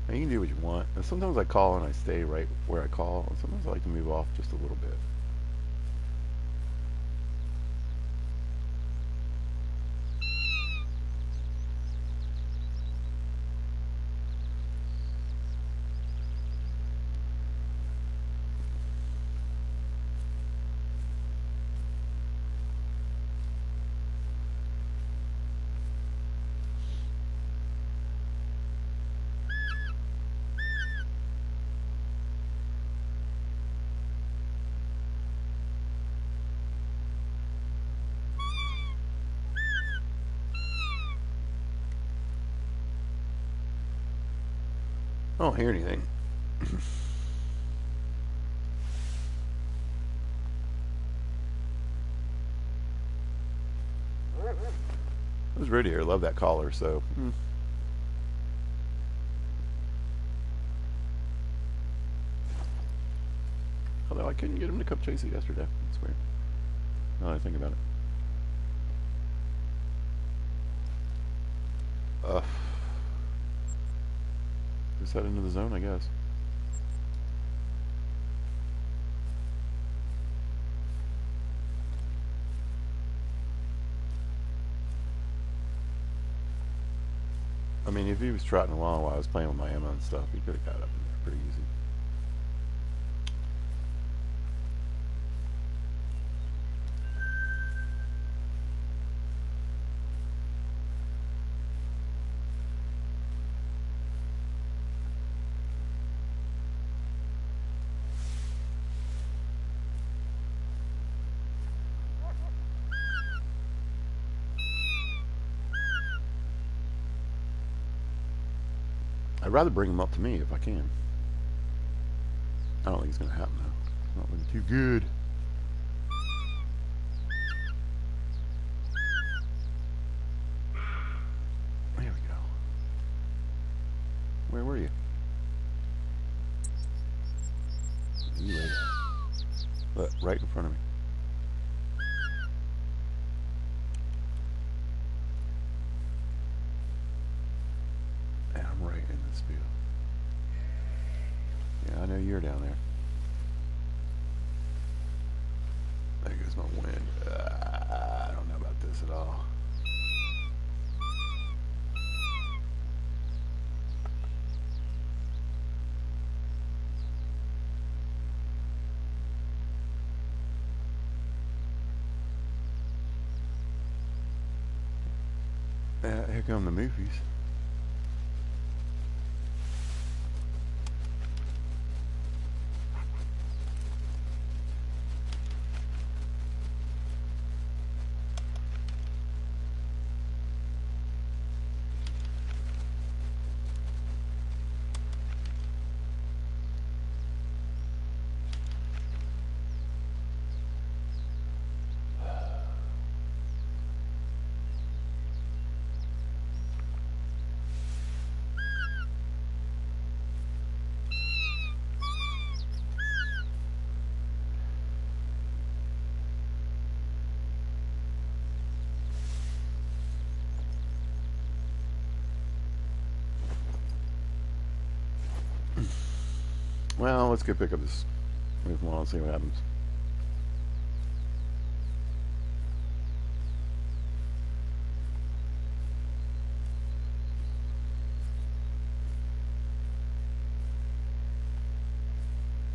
Now, you can do what you want. And sometimes I call and I stay right where I call. And sometimes I like to move off just a little bit. I don't hear anything. It was right here. I love that collar, so I couldn't get him to come chase it yesterday. It's weird. Now that I think about it. Just head into the zone, I guess. I mean, if he was trotting along while I was playing with my ammo and stuff, he could have got up in there pretty easy. I'd rather bring him up to me if I can. I don't think it's going to happen, though. It's not looking too good. There we go. Where were you? You lay down. Look, right in front of me. And I'm right in this field. Yeah, I know you're down there. There goes my wind. I don't know about this at all. Here come the movies. Well, let's go pick up this one and see what happens.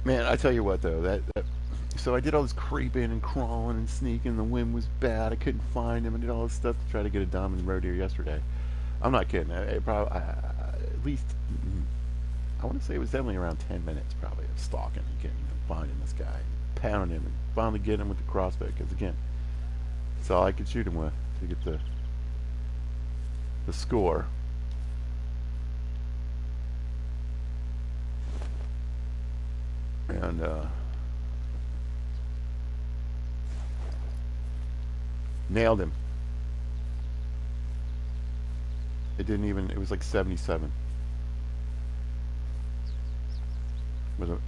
Man, I tell you what though, so I did all this creeping and crawling and sneaking. The wind was bad. I couldn't find him. I did all this stuff to try to get a diamond roe deer yesterday. I'm not kidding. At least I want to say it was definitely around 10 minutes probably of stalking and getting him, finding this guy, pounding him, and finally getting him with the crossbow. Because again, that's all I could shoot him with to get the score. And nailed him. It didn't even. It was like 77. With a,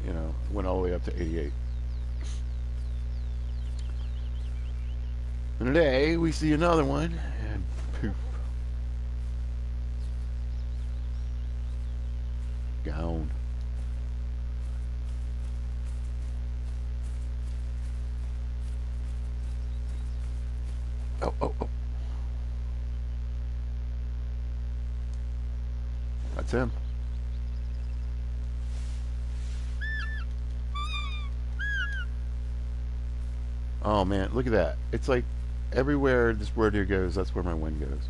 went all the way up to 88. And today we see another one, and poof, gone. Oh. That's him. Oh man, look at that. It's like everywhere this roe deer goes, that's where my wind goes.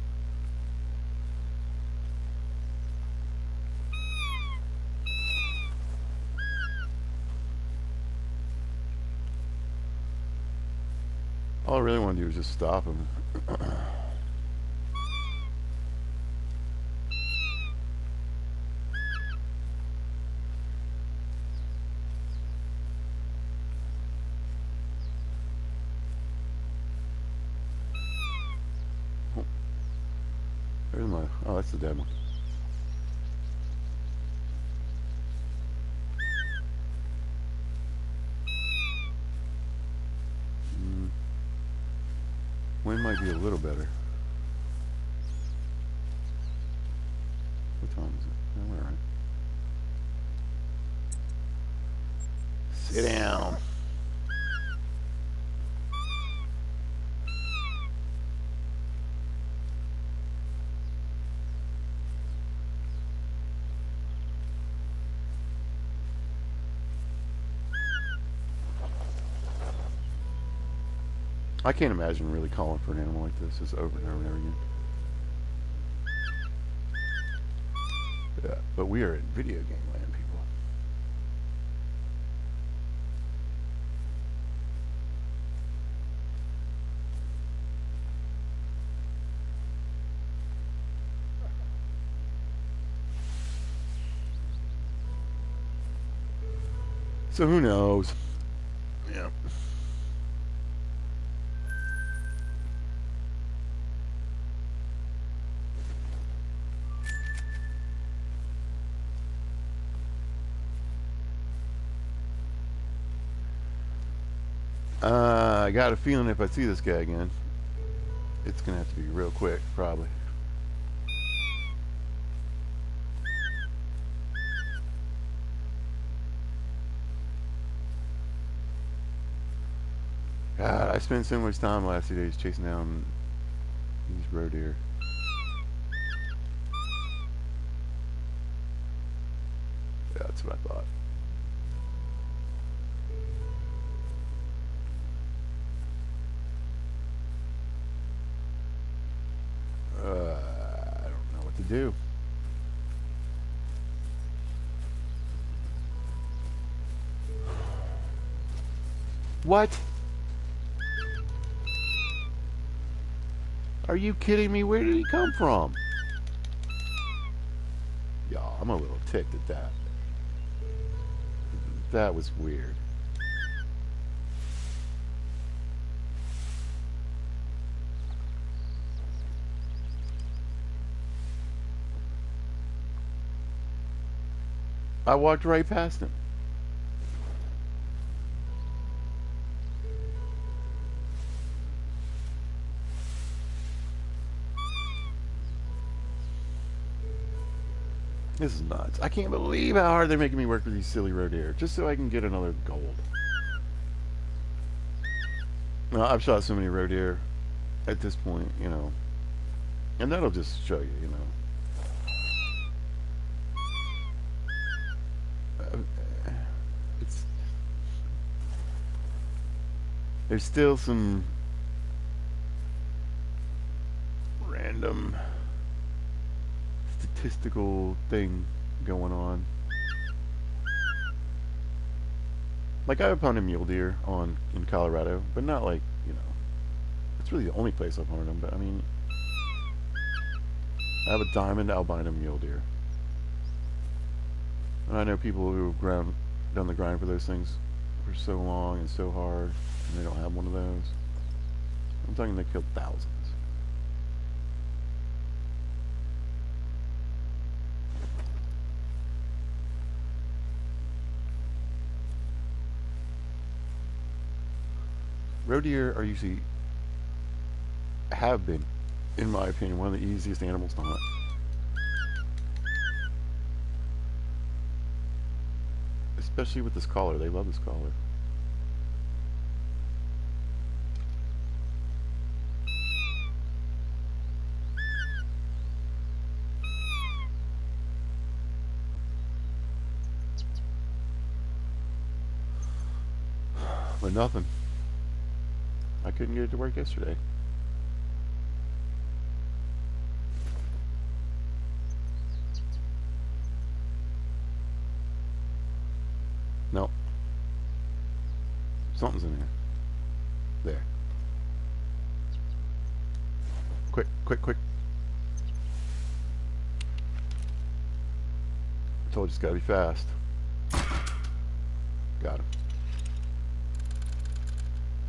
All I really want to do is just stop him. There's my... Oh, that's the dead one. Wind might be a little better. What time is it? Oh, all right. Sit down. I can't imagine really calling for an animal like this just over and over and over again. Yeah, but we are in video game land, people. So who knows? Yeah. I got a feeling if I see this guy again, it's gonna have to be real quick, probably. God, I spent so much time the last 2 days chasing down these roe deer. Yeah, that's what I thought. I don't know what to do. What? Are you kidding me? Where did he come from? Y'all, I'm a little ticked at that. That was weird. I walked right past him. This is nuts. I can't believe how hard they're making me work for these silly roe deer just so I can get another gold. Well, I've shot so many roe deer at this point, you know, and that'll just show you, you know. There's still some random statistical thing going on. Like I've hunted mule deer in Colorado, but not like, you know, it's really the only place I've hunted them. But I mean, I have a diamond albino mule deer, and I know people who have done the grind for those things for so long and so hard, and they don't have one of those. I'm talking they killed thousands. Roe deer are usually, have been, in my opinion, one of the easiest animals to hunt. Especially with this collar. They love this collar. But nothing. I couldn't get it to work yesterday. Nope. Something's in there. There. Quick, quick, quick. I told you it's gotta be fast. Got him.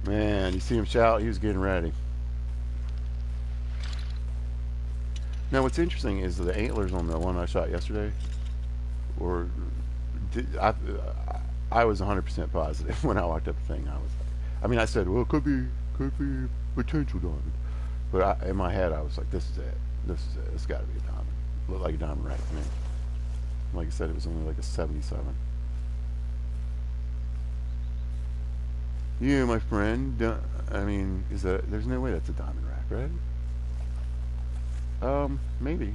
Man, you see him shout? He was getting ready. Now, what's interesting is the antlers on the one I shot yesterday were. I was 100% positive when I walked up the thing. I was, I mean, I said, well, could be potential diamond. But in my head, I was like, this is it. This is it. It's got to be a diamond. Looked like a diamond rack to me. Like I said, it was only like a 77. You, my friend, I mean, there's no way that's a diamond rack, right? Maybe.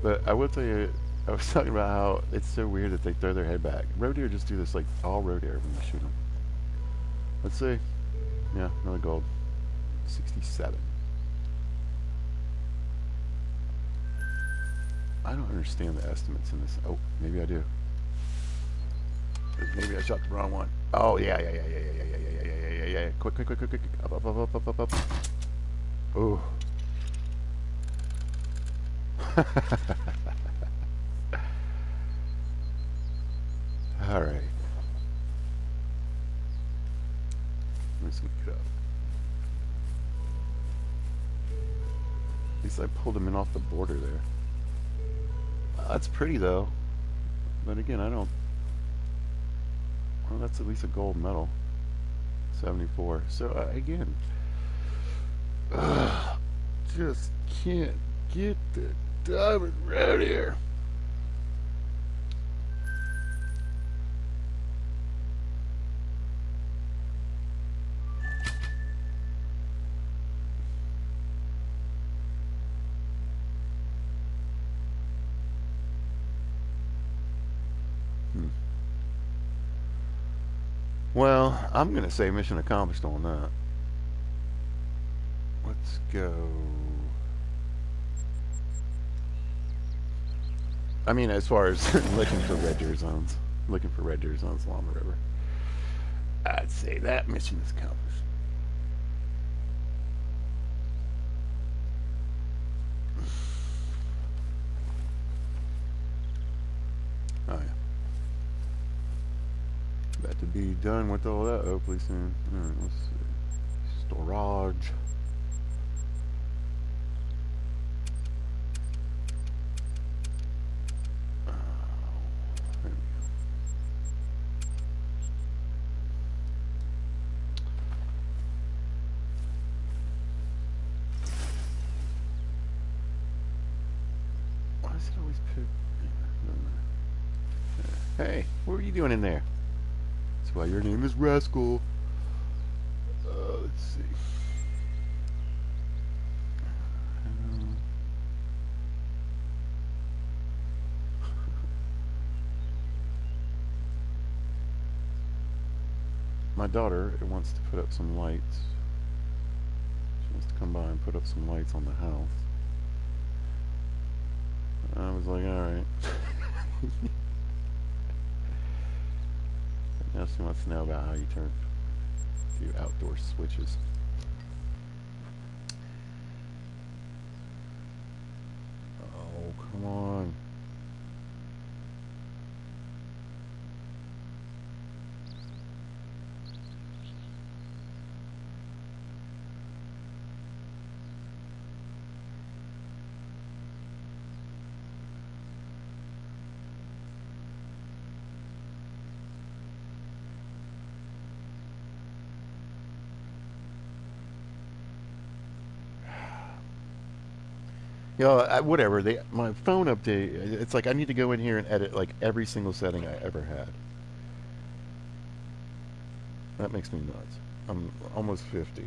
But I will tell you, I was talking about how it's so weird that they throw their head back. Roe deer just do this like all roe deer when you shoot them. Let's see. Yeah, another gold. 67. I don't understand the estimates in this. Oh, maybe I do. Maybe I shot the wrong one. Oh, yeah. Quick. Up. Ooh. All right. I'm just gonna get up. At least I pulled him in off the border there. That's pretty though. But again, I don't. Well, that's at least a gold medal. 74. So again, just can't get the diamond right here. Well, I'm going to say mission accomplished on that. Let's go. I mean, as far as looking for red deer zones along the river, I'd say that mission is accomplished. Oh, yeah. About to be done with all that hopefully soon. Alright, let's see. Storage. There we go. Why does it always pick? Hey, what were you doing in there? That's why your name is Rascal. Let's see. My daughter wants to put up some lights. She wants to come by and put up some lights on the house. I was like, alright. Now she wants to know about how you turn a few outdoor switches. Oh, come on. You know, whatever. My phone update. It's like I need to go in here and edit like every single setting I ever had. That makes me nuts. I'm almost 50.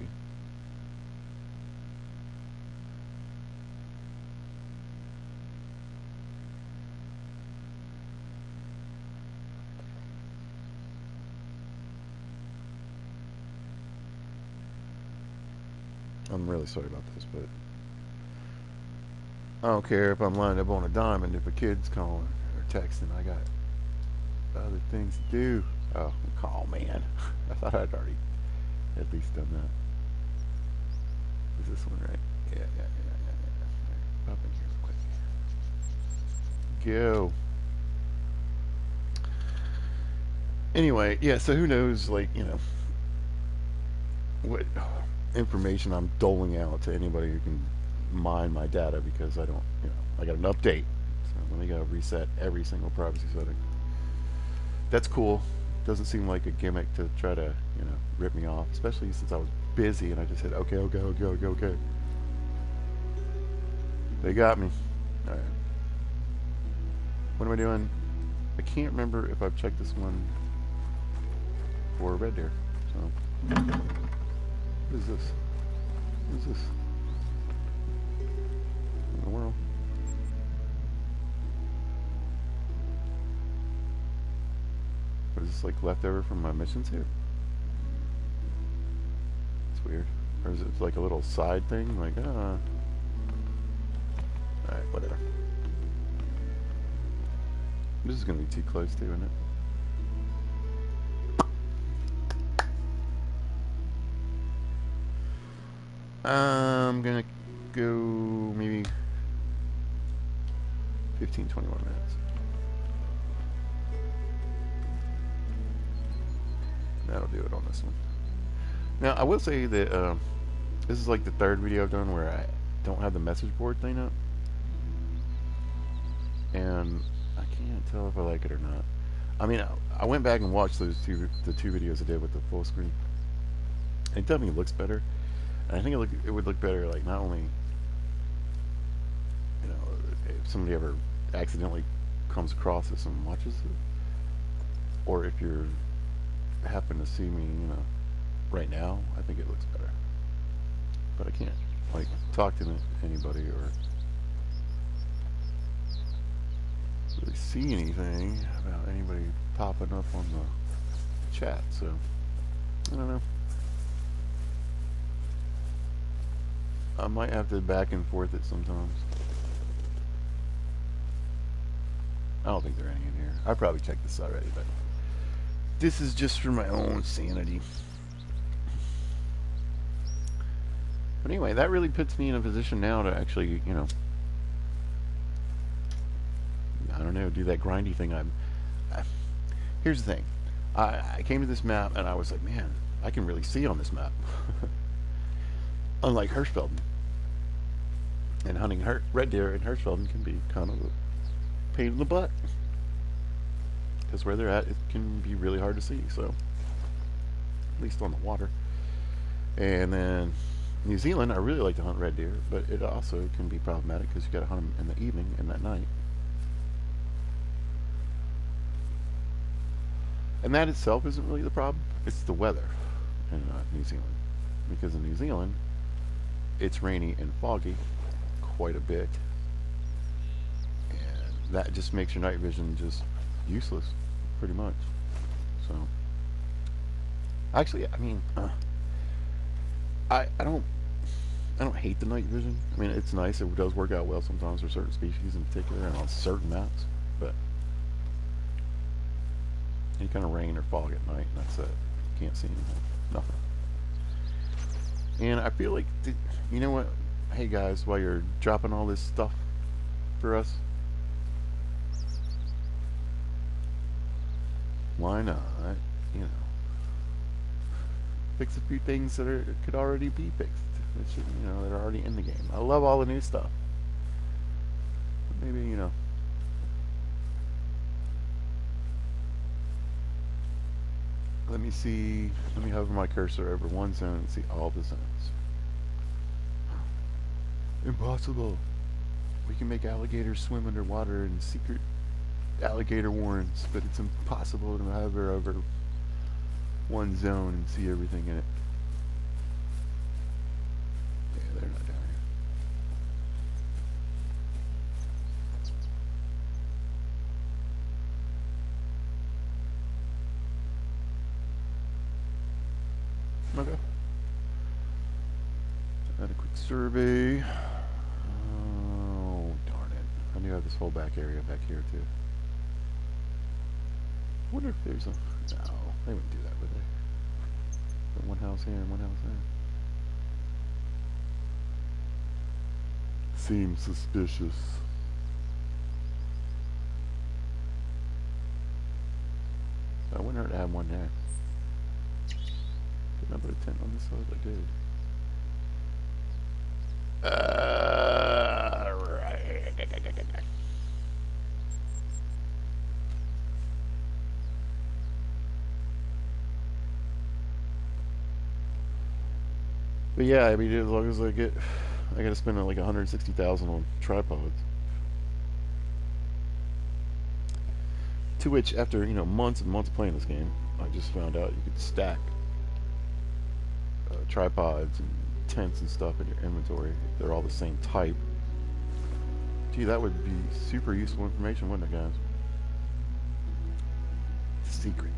I'm really sorry about this, but I don't care if I'm lined up on a diamond. If a kid's calling or texting, I got other things to do. Oh, call, man. I thought I'd already at least done that. Is this one right? Yeah. Pop in here real quick. Go. Anyway, yeah, so who knows, like, you know, what information I'm doling out to anybody who can mine my data, because I don't, you know, I got an update. So let me go reset every single privacy setting. That's cool. Doesn't seem like a gimmick to try to, you know, rip me off, especially since I was busy, and I just said, okay, okay, okay, okay, okay. They got me. All right. What am I doing? I can't remember if I've checked this one for red deer. So, what is this? What is this? What in the world? What is this, like leftover from my missions here? It's weird. Or is it like a little side thing? Like, alright, whatever. This is gonna be too close to, isn't it? I'm gonna go maybe 15, 21 minutes. That'll do it on this one. Now, I will say that this is like the third video I've done where I don't have the message board thing up. And I can't tell if I like it or not. I mean, I went back and watched the two videos I did with the full screen. It definitely looks better. And I think it would look better, like, not only, you know, if somebody ever accidentally comes across this and watches it, or if you're happen to see me, you know, right now, I think it looks better. But I can't, like, talk to anybody or really see anything about anybody popping up on the chat, so I don't know. I might have to back and forth it sometimes. I don't think there are any in here. I probably checked this already, but this is just for my own sanity. But anyway, that really puts me in a position now to actually, you know, I don't know, do that grindy thing. Here's the thing. I came to this map and I was like, man, I can really see on this map. Unlike Hirschfelden. And hunting red deer in Hirschfelden can be kind of a pain in the butt. Because where they're at, it can be really hard to see, so. At least on the water. And then New Zealand, I really like to hunt red deer, but it also can be problematic because you got to hunt them in the evening and at night. And that itself isn't really the problem. It's the weather in New Zealand. Because in New Zealand, it's rainy and foggy quite a bit. And that just makes your night vision just useless, pretty much. So, actually, I mean, I don't hate the night vision. I mean, it's nice. It does work out well sometimes for certain species in particular and on certain maps. But any kind of rain or fog at night, and that's it. Can't see anything. Nothing. And I feel like, you know what? Hey guys, while you're dropping all this stuff for us, why not, you know, fix a few things that could already be fixed, which, you know, that are already in the game. I love all the new stuff, but maybe, you know, let me hover my cursor over one zone and see all the zones. Impossible. We can make alligators swim underwater in secret alligator warrens, but it's impossible to hover over one zone and see everything in it. Yeah, they're not down here. Okay. Had a quick survey. Oh, darn it. I knew I had this whole back area back here, too. I wonder if there's a... No, they wouldn't do that, would they? Put one house here and one house there. Seems suspicious. I wouldn't hurt to have one there. Didn't I put a tent on this side? I did. Right. But yeah, I mean, as long as I gotta spend like 160,000 on tripods. To which, after months and months playing this game, I just found out you could stack tripods and tents and stuff in your inventory. If they're all the same type. Gee, that would be super useful information, wouldn't it, guys? Secret.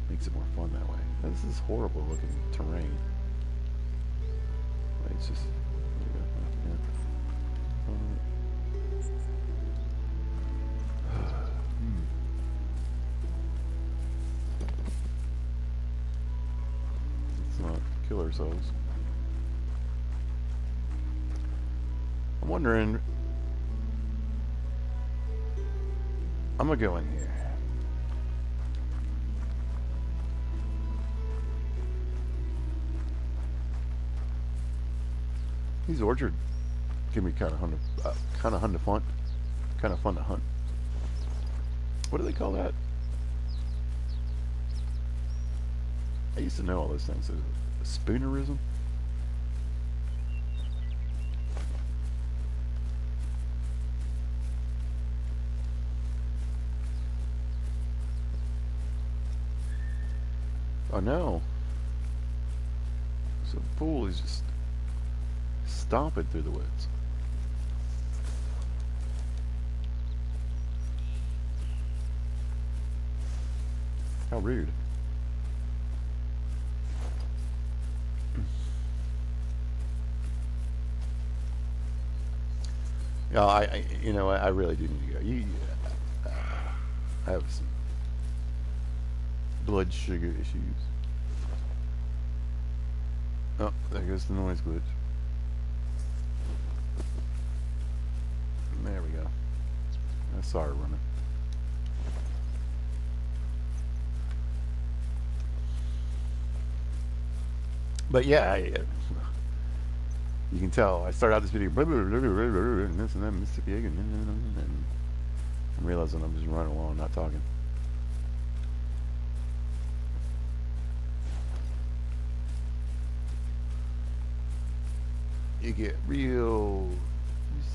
Makes it more fun that way. Now, this is horrible looking terrain. It's just. Let's not kill ourselves. I'm wondering. I'm gonna go in here. These orchards can be kind of fun to hunt. What do they call that? I used to know all those things. Spoonerism. Oh no! So the fool is just stomping through the woods. How rude. Yeah, I really do need to go. I have some blood sugar issues. Oh, there goes the noise glitch. There we go. I saw her running. But yeah, you can tell. I started out this video, and this and that, Mississippi, and I'm realizing I'm just running along, not talking. You get real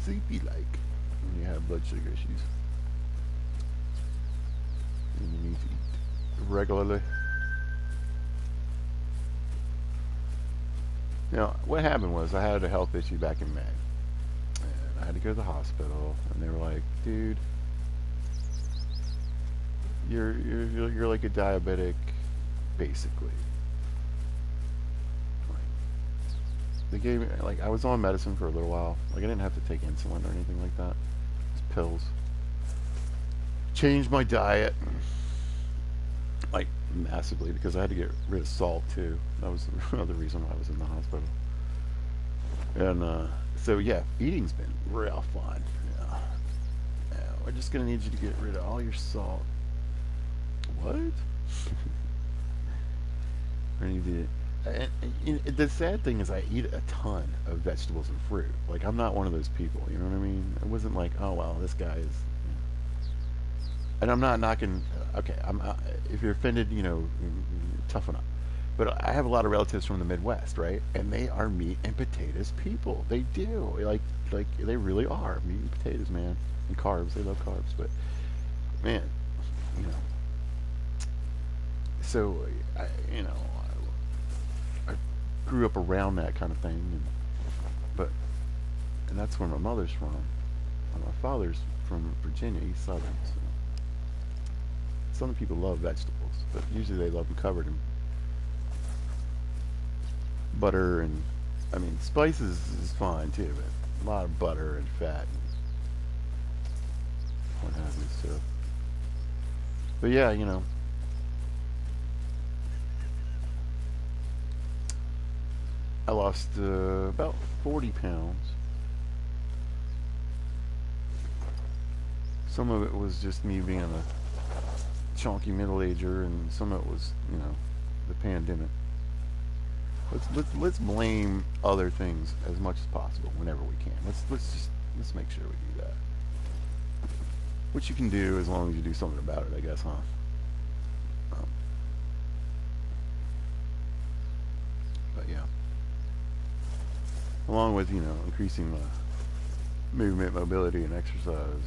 sleepy-like when you have blood sugar issues. And you need to eat regularly. Now, what happened was I had a health issue back in May. And I had to go to the hospital, and they were like, dude, you're like a diabetic, basically. They gave me, like, I was on medicine for a little while. Like, I didn't have to take insulin or anything like that. Just pills. Changed my diet, like, massively, because I had to get rid of salt, too. That was another reason why I was in the hospital. And, so, yeah, eating's been real fun. Yeah. We're just going to need you to get rid of all your salt. What? I need to... And the sad thing is I eat a ton of vegetables and fruit. Like, I'm not one of those people, you know what I mean? It wasn't like, oh, well, this guy is... And I'm not knocking... Okay, if you're offended, toughen up. But I have a lot of relatives from the Midwest, right? And they are meat and potatoes people. They do. Like they really are. Meat and potatoes, man. And carbs. They love carbs. But, man, So, I grew up around that kind of thing, and that's where my mother's from. And my father's from Virginia. He's Southern. So. Some people love vegetables, but usually they love them covered in butter and, I mean, spices is fine too, but a lot of butter and fat and what have you. So, but yeah, I lost about 40 pounds. Some of it was just me being a chunky middle-ager, and some of it was, the pandemic. Let's blame other things as much as possible whenever we can. Let's make sure we do that. Which you can do as long as you do something about it, I guess, huh? But yeah. along with, you know, increasing movement, mobility, and exercise.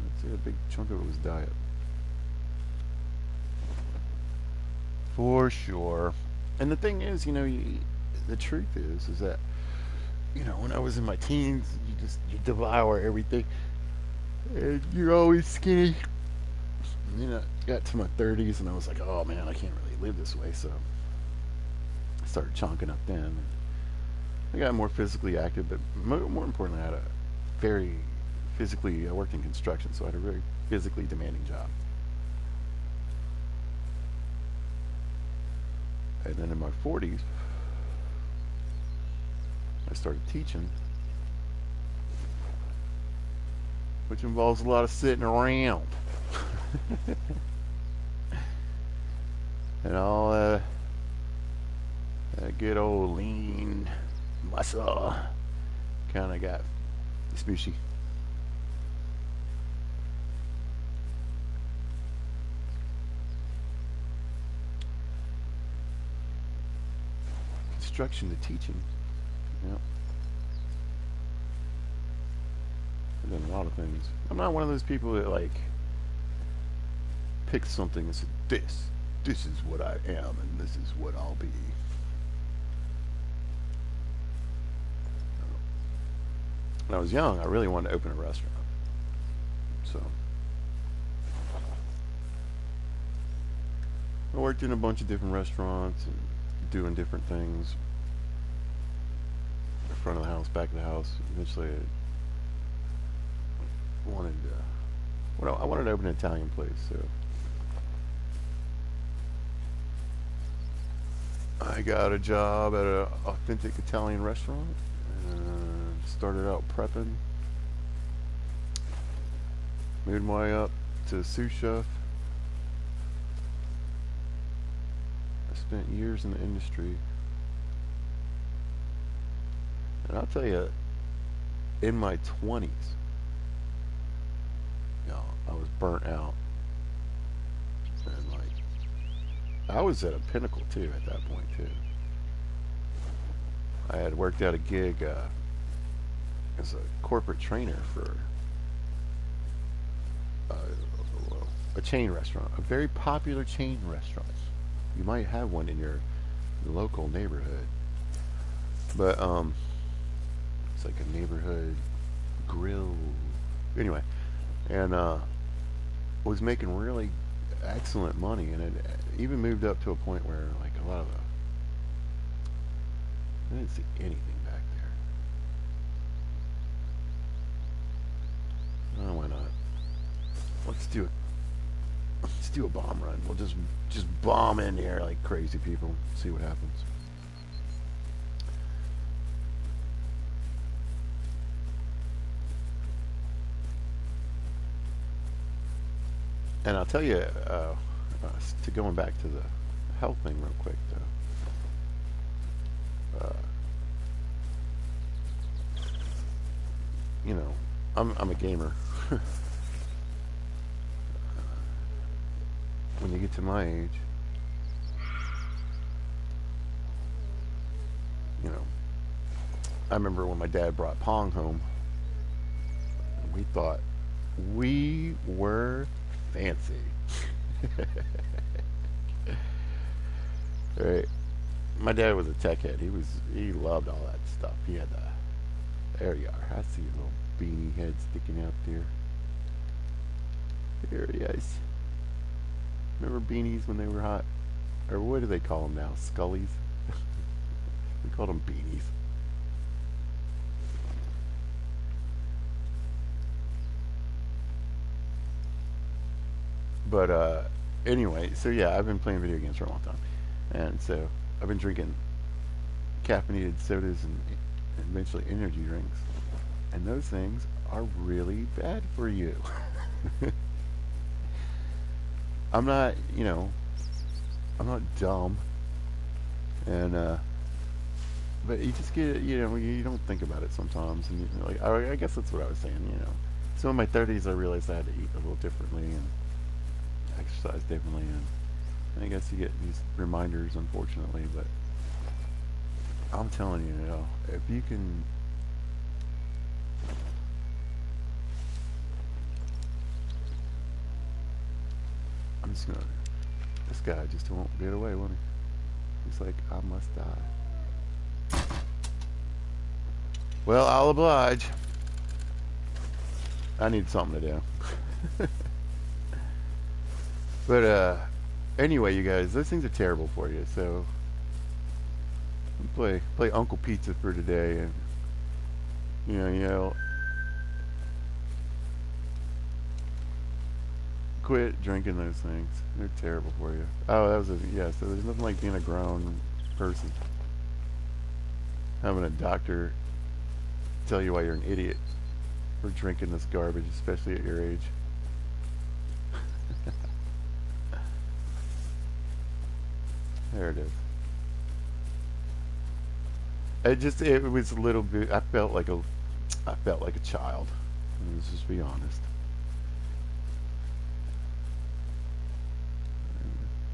I'd say a big chunk of it was diet. For sure. And the thing is, you know, the truth is that, you know, when I was in my teens, you devour everything, and you're always skinny. You know, got to my 30s, and I was like, oh man, I can't really live this way. So I started chonking up then. I got more physically active, but more importantly, I had a very physically. I worked in construction, so I had a very physically demanding job. And then in my 40s, I started teaching, which involves a lot of sitting around. And all that good old lean muscle kind of got smooshy. Construction to teaching. Yep. I've done a lot of things. I'm not one of those people that like pick something and say, this is what I am and this is what I'll be. When I was young, I really wanted to open a restaurant. So I worked in a bunch of different restaurants and doing different things. Front of the house, back of the house. Eventually, I wanted to open an Italian place. So I got a job at an authentic Italian restaurant. Started out prepping. Moved my way up to sous chef. I spent years in the industry. And I'll tell you, in my 20s, you know, I was burnt out. And like, I was at a pinnacle too at that point too. I had worked out a gig as a corporate trainer for a chain restaurant, a very popular chain restaurant. You might have one in your local neighborhood, but it's like a neighborhood grill. Anyway, and was making really excellent money, and it even moved up to a point where like a lot of I didn't see anything back there. Oh, why not? Let's do a bomb run. We'll just bomb in here like crazy people. See what happens. And I'll tell you, to going back to the health thing real quick, though. You know, I'm a gamer. When you get to my age, you know, I remember when my dad brought Pong home, and we thought we were fancy. Right. My dad was a tech head. He loved all that stuff. He had there you are. I see your little beanie head sticking out there. There he is. Remember beanies when they were hot? Or what do they call them now? Scullies? We called them beanies. But anyway, so yeah, I've been playing video games for a long time. And so I've been drinking caffeinated sodas and eventually energy drinks. And those things are really bad for you. I'm not, you know, I'm not dumb. And but you just get, you know, you don't think about it sometimes. And like, I guess that's what I was saying, you know. So in my 30s, I realized I had to eat a little differently and exercise differently, and I guess you get these reminders, unfortunately. But I'm telling you, you know, if you can, I'm just gonna. This guy just won't get away, won't he? He's like, I must die. Well, I'll oblige. I need something to do. But anyway, you guys, those things are terrible for you. So play Uncle Pizza for today, and you know, quit drinking those things. They're terrible for you. Oh, that was a yeah. So there's nothing like being a grown person, having a doctor tell you why you're an idiot for drinking this garbage, especially at your age. There it is. It was a little bit. I felt like a child. Let's just be honest.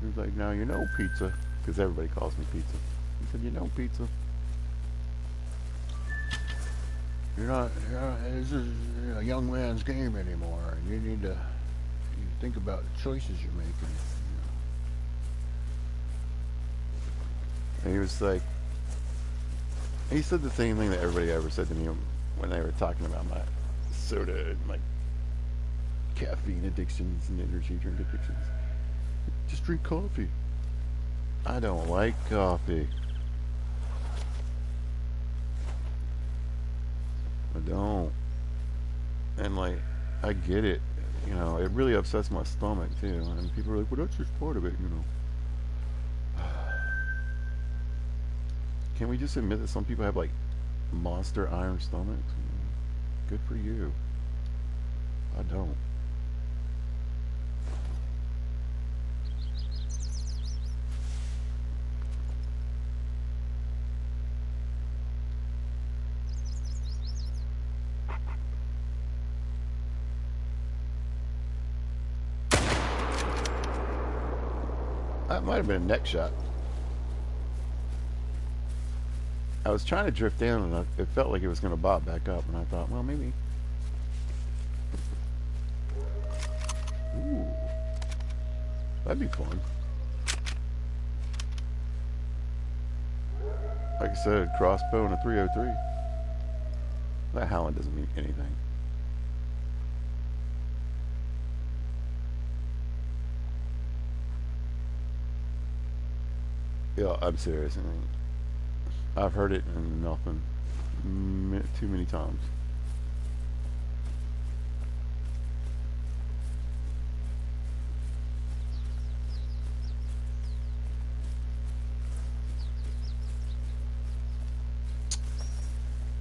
He was like, now you know pizza, because everybody calls me pizza. He said, you know pizza. This is a young man's game anymore. You need to think about the choices you're making. And he was like, he said the same thing that everybody ever said to me when they were talking about my soda and my caffeine addictions and energy drink addictions. Just drink coffee. I don't like coffee. I don't. And like, I get it. You know, it really upsets my stomach too. And people are like, well, that's just part of it, you know. Can we just admit that some people have like monster iron stomachs? Good for you. I don't. That might have been a neck shot. I was trying to drift down, and it felt like it was going to bob back up, and I thought, well, maybe. Ooh, that'd be fun. Like I said, crossbow and a 303. That Howland doesn't mean anything. Yeah, I'm serious. I've heard it and nothing too many times.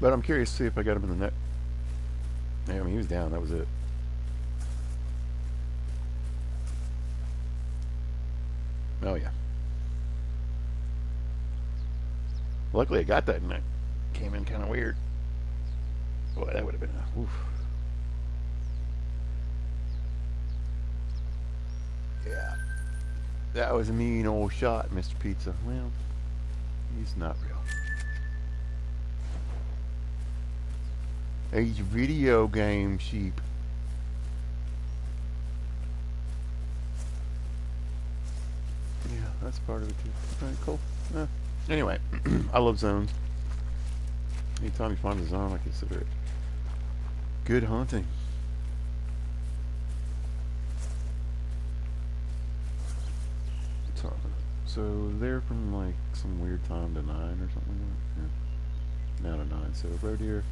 But I'm curious to see if I got him in the neck. Yeah, I mean, he was down. That was it. Oh, yeah. Luckily, I got that, and it came in kind of weird. Boy, that would have been a oof. Yeah. That was a mean old shot, Mr. Pizza. Well, he's not real. He's a video game sheep. Yeah, that's part of it too. Alright, cool. Anyway, I love zones. Anytime you find a zone, I consider it good hunting. So they're from like some weird time to 9 or something like that. Yeah. Now to 9. So roe deer.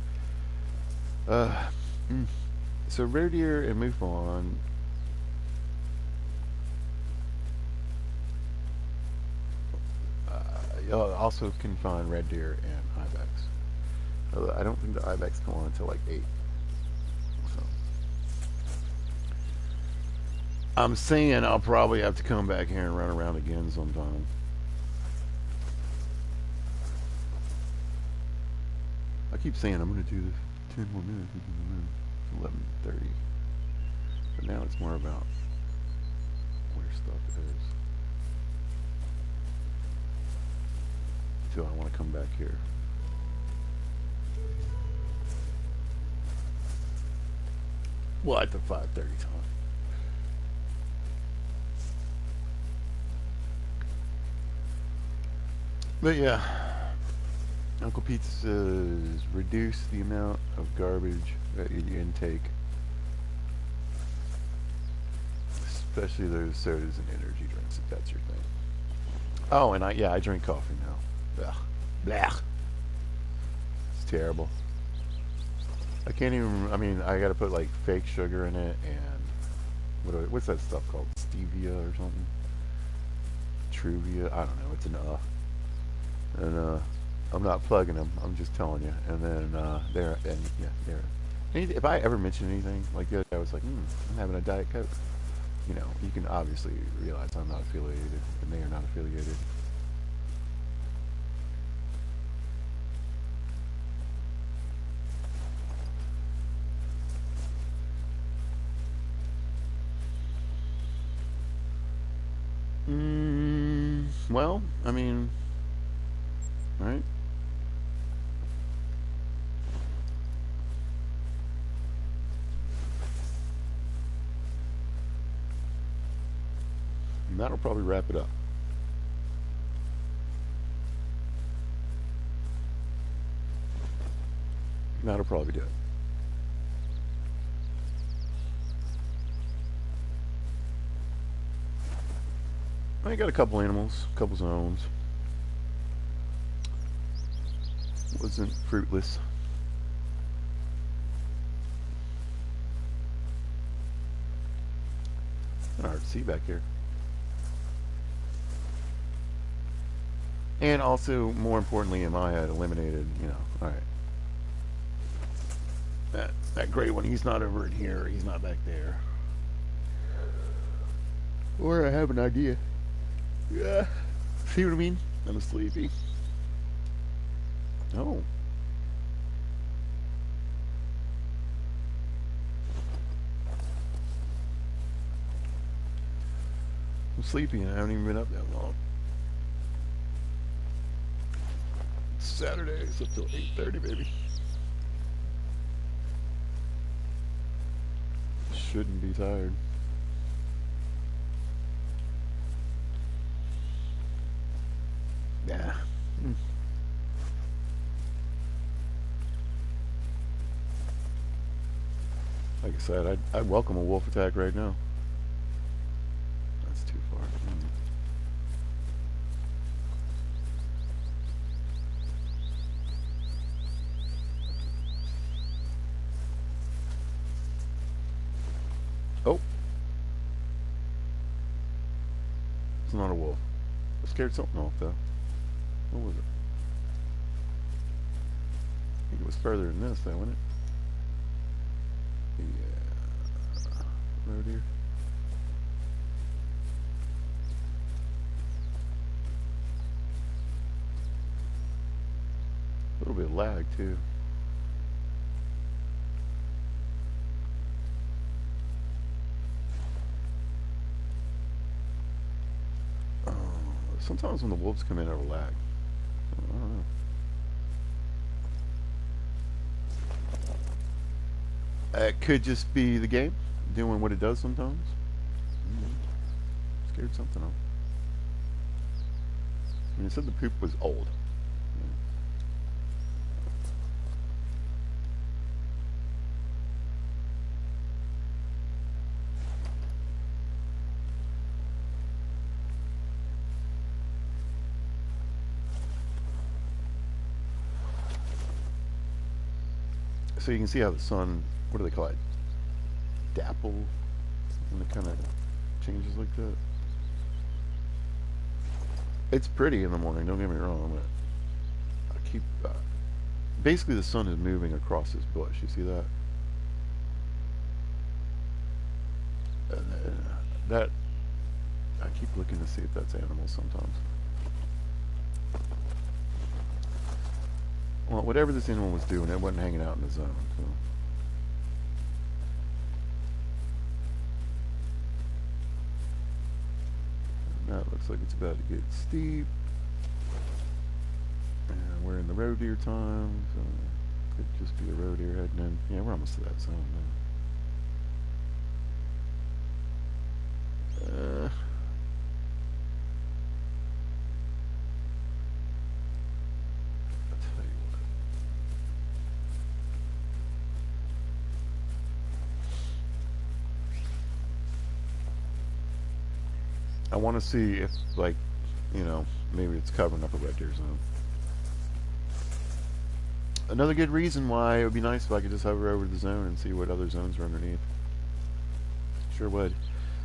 So roe deer and mouflon. You also can find red deer and ibex. Although I don't think the ibex come on until like 8. So I'm saying I'll probably have to come back here and run around again sometime. I keep saying I'm going to do this 10 more minutes. 11:30. But now it's more about where stuff is. till I want to come back here. Well, at the 5:30 time. But yeah, Uncle Pete says reduce the amount of garbage that you intake, especially those sodas and energy drinks if that's your thing. Oh, and I drink coffee now. Ugh. Blech. It's terrible. I can't even. I mean, I got to put like fake sugar in it, and what's that stuff called? Stevia or something? Truvia? I don't know. It's an and I'm not plugging them. I'm just telling you. And then there, and yeah, there. If I ever mention anything like that, I was like, I'm having a Diet Coke. You know, you can obviously realize I'm not affiliated, and they are not affiliated. Well, I mean, right? And that'll probably wrap it up. That'll probably do it. I got a couple animals, a couple zones. Wasn't fruitless. Kind of hard to see back here. And also, more importantly, in my head, eliminated, all right. That gray one, he's not over in here, he's not back there. Or I have an idea. Yeah. See what I mean? I'm sleepy. Oh. I'm sleepy and I haven't even been up that long. It's Saturday, it's up till 8:30, baby. Shouldn't be tired. Yeah. Like I said, I'd welcome a wolf attack right now. That's too far. Oh. It's not a wolf. I scared something off, though. What was it? I think it was further than this, though, wasn't it? Yeah. Road here. A little bit of lag, too. Sometimes when the wolves come in, it'll lag. I don't know. It could just be the game doing what it does sometimes. Scared something off. I mean, it said the poop was old. So you can see how the sun, what do they call it? Dapple, when it kind of changes like that. It's pretty in the morning, don't get me wrong, but I keep, basically the sun is moving across this bush, you see that? And that, I keep looking to see if that's animals sometimes. Well, whatever this animal was doing, it wasn't hanging out in the zone, so. That looks like it's about to get steep. road deer time, so could just be a road deer heading in. Yeah, we're almost to that zone now. I'll tell you what. I want to see if, like, maybe it's covering up a red deer zone. Another good reason why it would be nice if I could just hover over the zone and see what other zones are underneath. Sure would.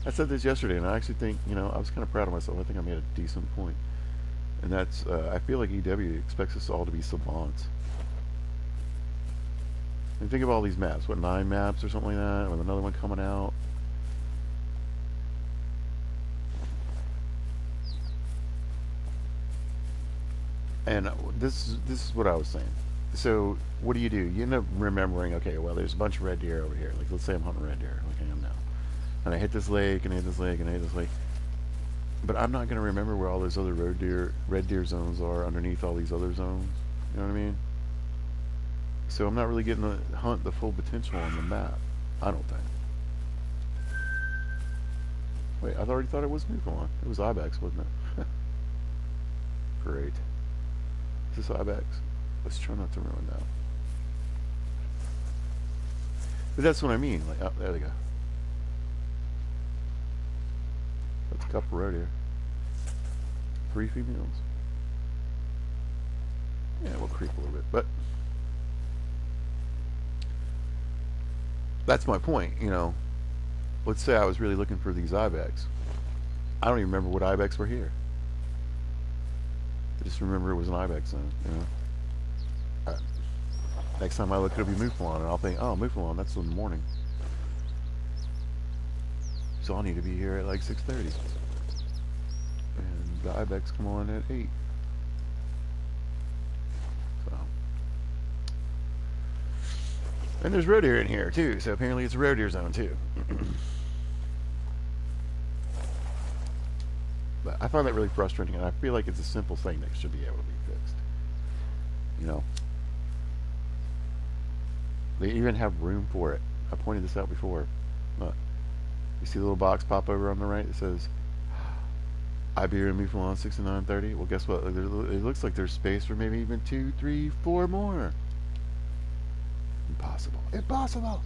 I said this yesterday, and I actually think, I was kind of proud of myself. I think I made a decent point. And that's, I feel like EW expects us all to be savants. And think of all these maps. What, 9 maps or something like that? With another one coming out. And this is what I was saying. So what do? You end up remembering, okay, well, there's a bunch of red deer over here. Like, let's say I'm hunting red deer, like I am now. And I hit this lake, and I hit this lake, and I hit this lake. But I'm not going to remember where all those other red deer zones are underneath all these other zones. You know what I mean? So I'm not really getting to hunt the full potential on the map. I don't think. Wait, I already thought it was Newfoundland. It was Ibex, wasn't it? Great. Is this Ibex? Let's try not to ruin that. But that's what I mean. Like, oh, there they go. That's a couple right here. 3 females. Yeah, we'll creep a little bit, but that's my point. Let's say I was really looking for these ibex. I don't even remember what ibex were here. I just remember it was an ibex zone. Next time I look, it'll be Mouflon, and I'll think, oh, Mouflon, that's in the morning. So I'll need to be here at like 6:30. And the ibex come on at 8. So. And there's roe deer in here too, so apparently it's a roe deer zone too. But I find that really frustrating, and I feel like it's a simple thing that should be able to be fixed. They even have room for it. I pointed this out before. Look. You see the little box pop over on the right that says Iberian Mouflon 6930? Well, guess what? It looks like there's space for maybe even 2, 3, 4 more. Impossible. Impossible!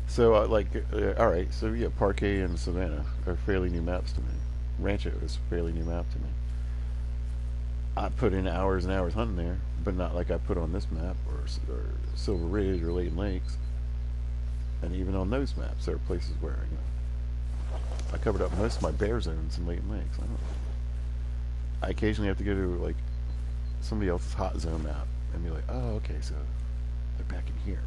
So, alright, so yeah, Parquet and Savannah are fairly new maps to me. Rancho is a fairly new map to me. I put in hours and hours hunting there, but not like I put on this map or Silver Ridge or Layton Lakes. And even on those maps, there are places where I covered up most of my bear zones in Layton Lakes. I occasionally have to go to like somebody else's hot zone map and be like, oh, okay, so they're back in here,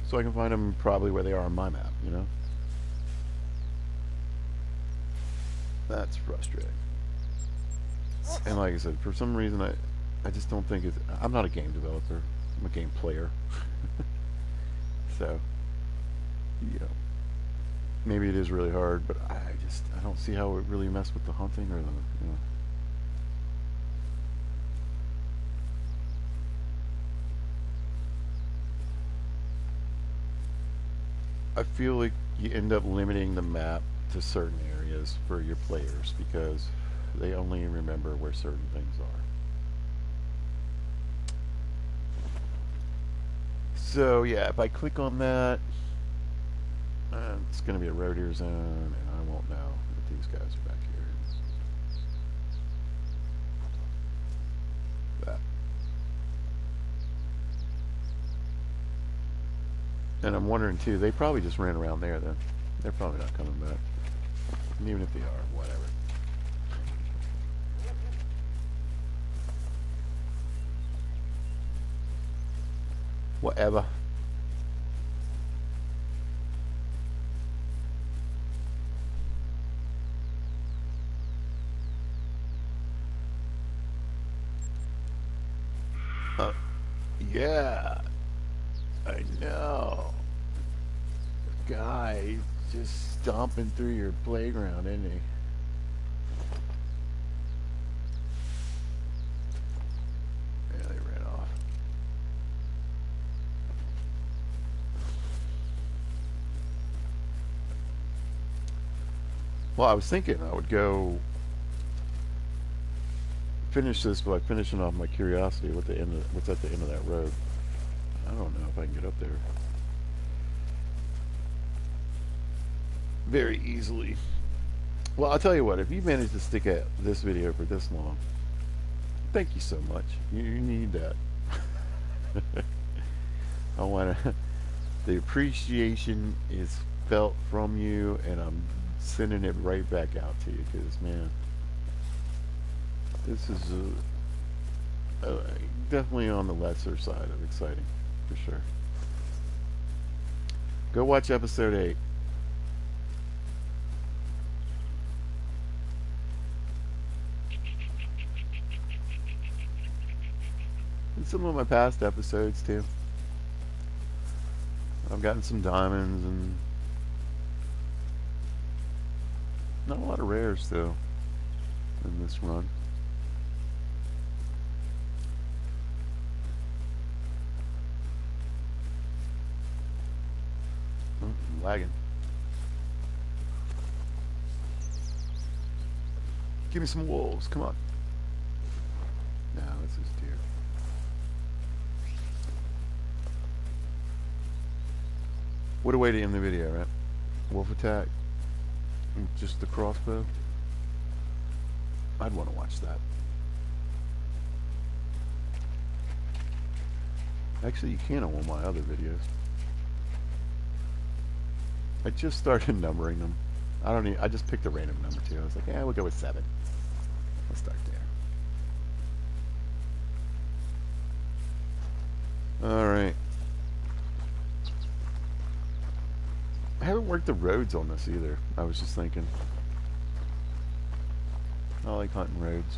so I can find them probably where they are on my map. That's frustrating. And like I said, for some reason, I just don't think I'm not a game developer. I'm a game player. So, maybe it is really hard, but I don't see how it really messed with the hunting or the, I feel like you end up limiting the map to certain areas for your players because they only remember where certain things are. So yeah, if I click on that, it's going to be a roe deer zone, and I won't know that these guys are back here. That. And I'm wondering too, they probably just ran around there then. They're probably not coming back. And even if they are, whatever. Whatever. Yeah, I know. Guy just stomping through your playground, isn't he? Well, I was thinking I would go finish this by finishing off my curiosity with the end of, what's at the end of that road. I don't know if I can get up there very easily. Well, I'll tell you what, if you managed to stick at this video for this long, thank you so much. You need that. I want to, the appreciation is felt from you, and I'm sending it right back out to you, because, man, this is definitely on the lesser side of exciting, for sure. Go watch episode 8. And some of my past episodes, too. I've gotten some diamonds and not a lot of rares, though, in this run. Oh, I'm lagging. Give me some wolves, come on. No, this is deer. What a way to end the video, right? Wolf attack. Just the crossbow. I'd want to watch that. Actually, you can on one of my other videos. I just started numbering them. I just picked a random number too. I was like, yeah, we'll go with 7. Let's start there. Alright. I haven't worked the roads on this either. I was just thinking. I like hunting roads.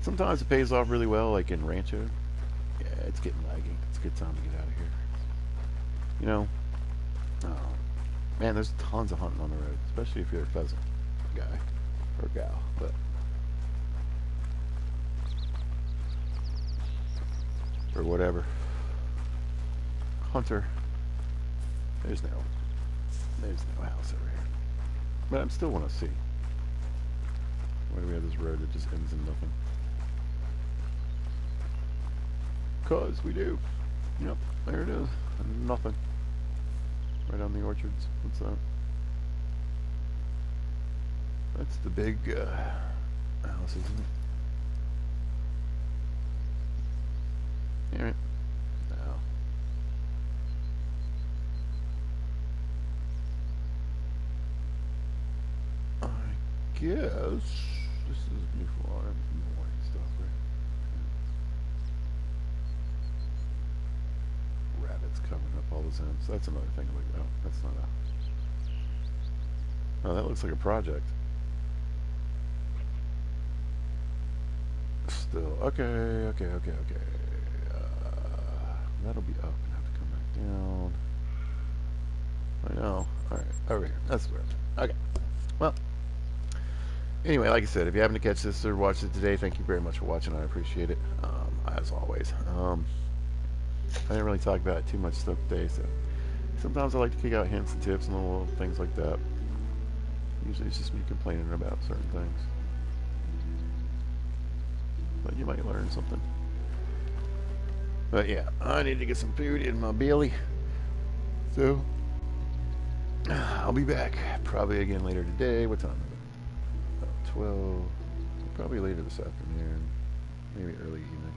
Sometimes it pays off really well, like in Rancho. Yeah, it's getting laggy. It's a good time to get out of here. You know? Oh, man, there's tons of hunting on the road, especially if you're a pheasant guy or gal. But or whatever. Hunter. There's no house over here. But I still want to see. Why do we have this road that just ends in nothing? 'Cause we do. Yep, there it is. Nothing. Right on the orchards. What's that? That's the big house, isn't it? Alright. Now. I guess this is before I'm morning stuff, right? Rabbits covering up all the zones. That's another thing to look at. Oh, that's not a... Oh, that looks like a project. Still, okay. That'll be up and have to come back down. I know. Alright, over here. That's where I'm at. Okay. Well, anyway, like I said, if you happen to catch this or watch it today, thank you very much for watching. I appreciate it, as always. I didn't really talk about too much stuff today, so sometimes I like to kick out hints and tips and little things like that. Usually it's just me complaining about certain things. But you might learn something. But yeah, I need to get some food in my belly. So, I'll be back probably again later today. What time is it? About 12. Probably later this afternoon. Maybe early evening.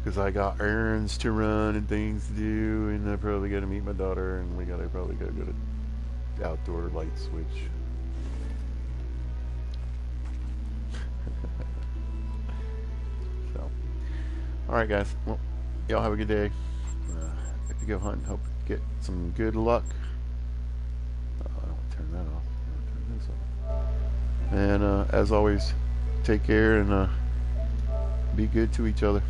Because I got errands to run and things to do. And I probably got to meet my daughter. And we probably got to go to outdoor light switch. So, alright guys. Well, y'all have a good day. If you go hunting, hope you get some good luck. I don't want to turn that off. I want to turn this off. And as always, take care and be good to each other.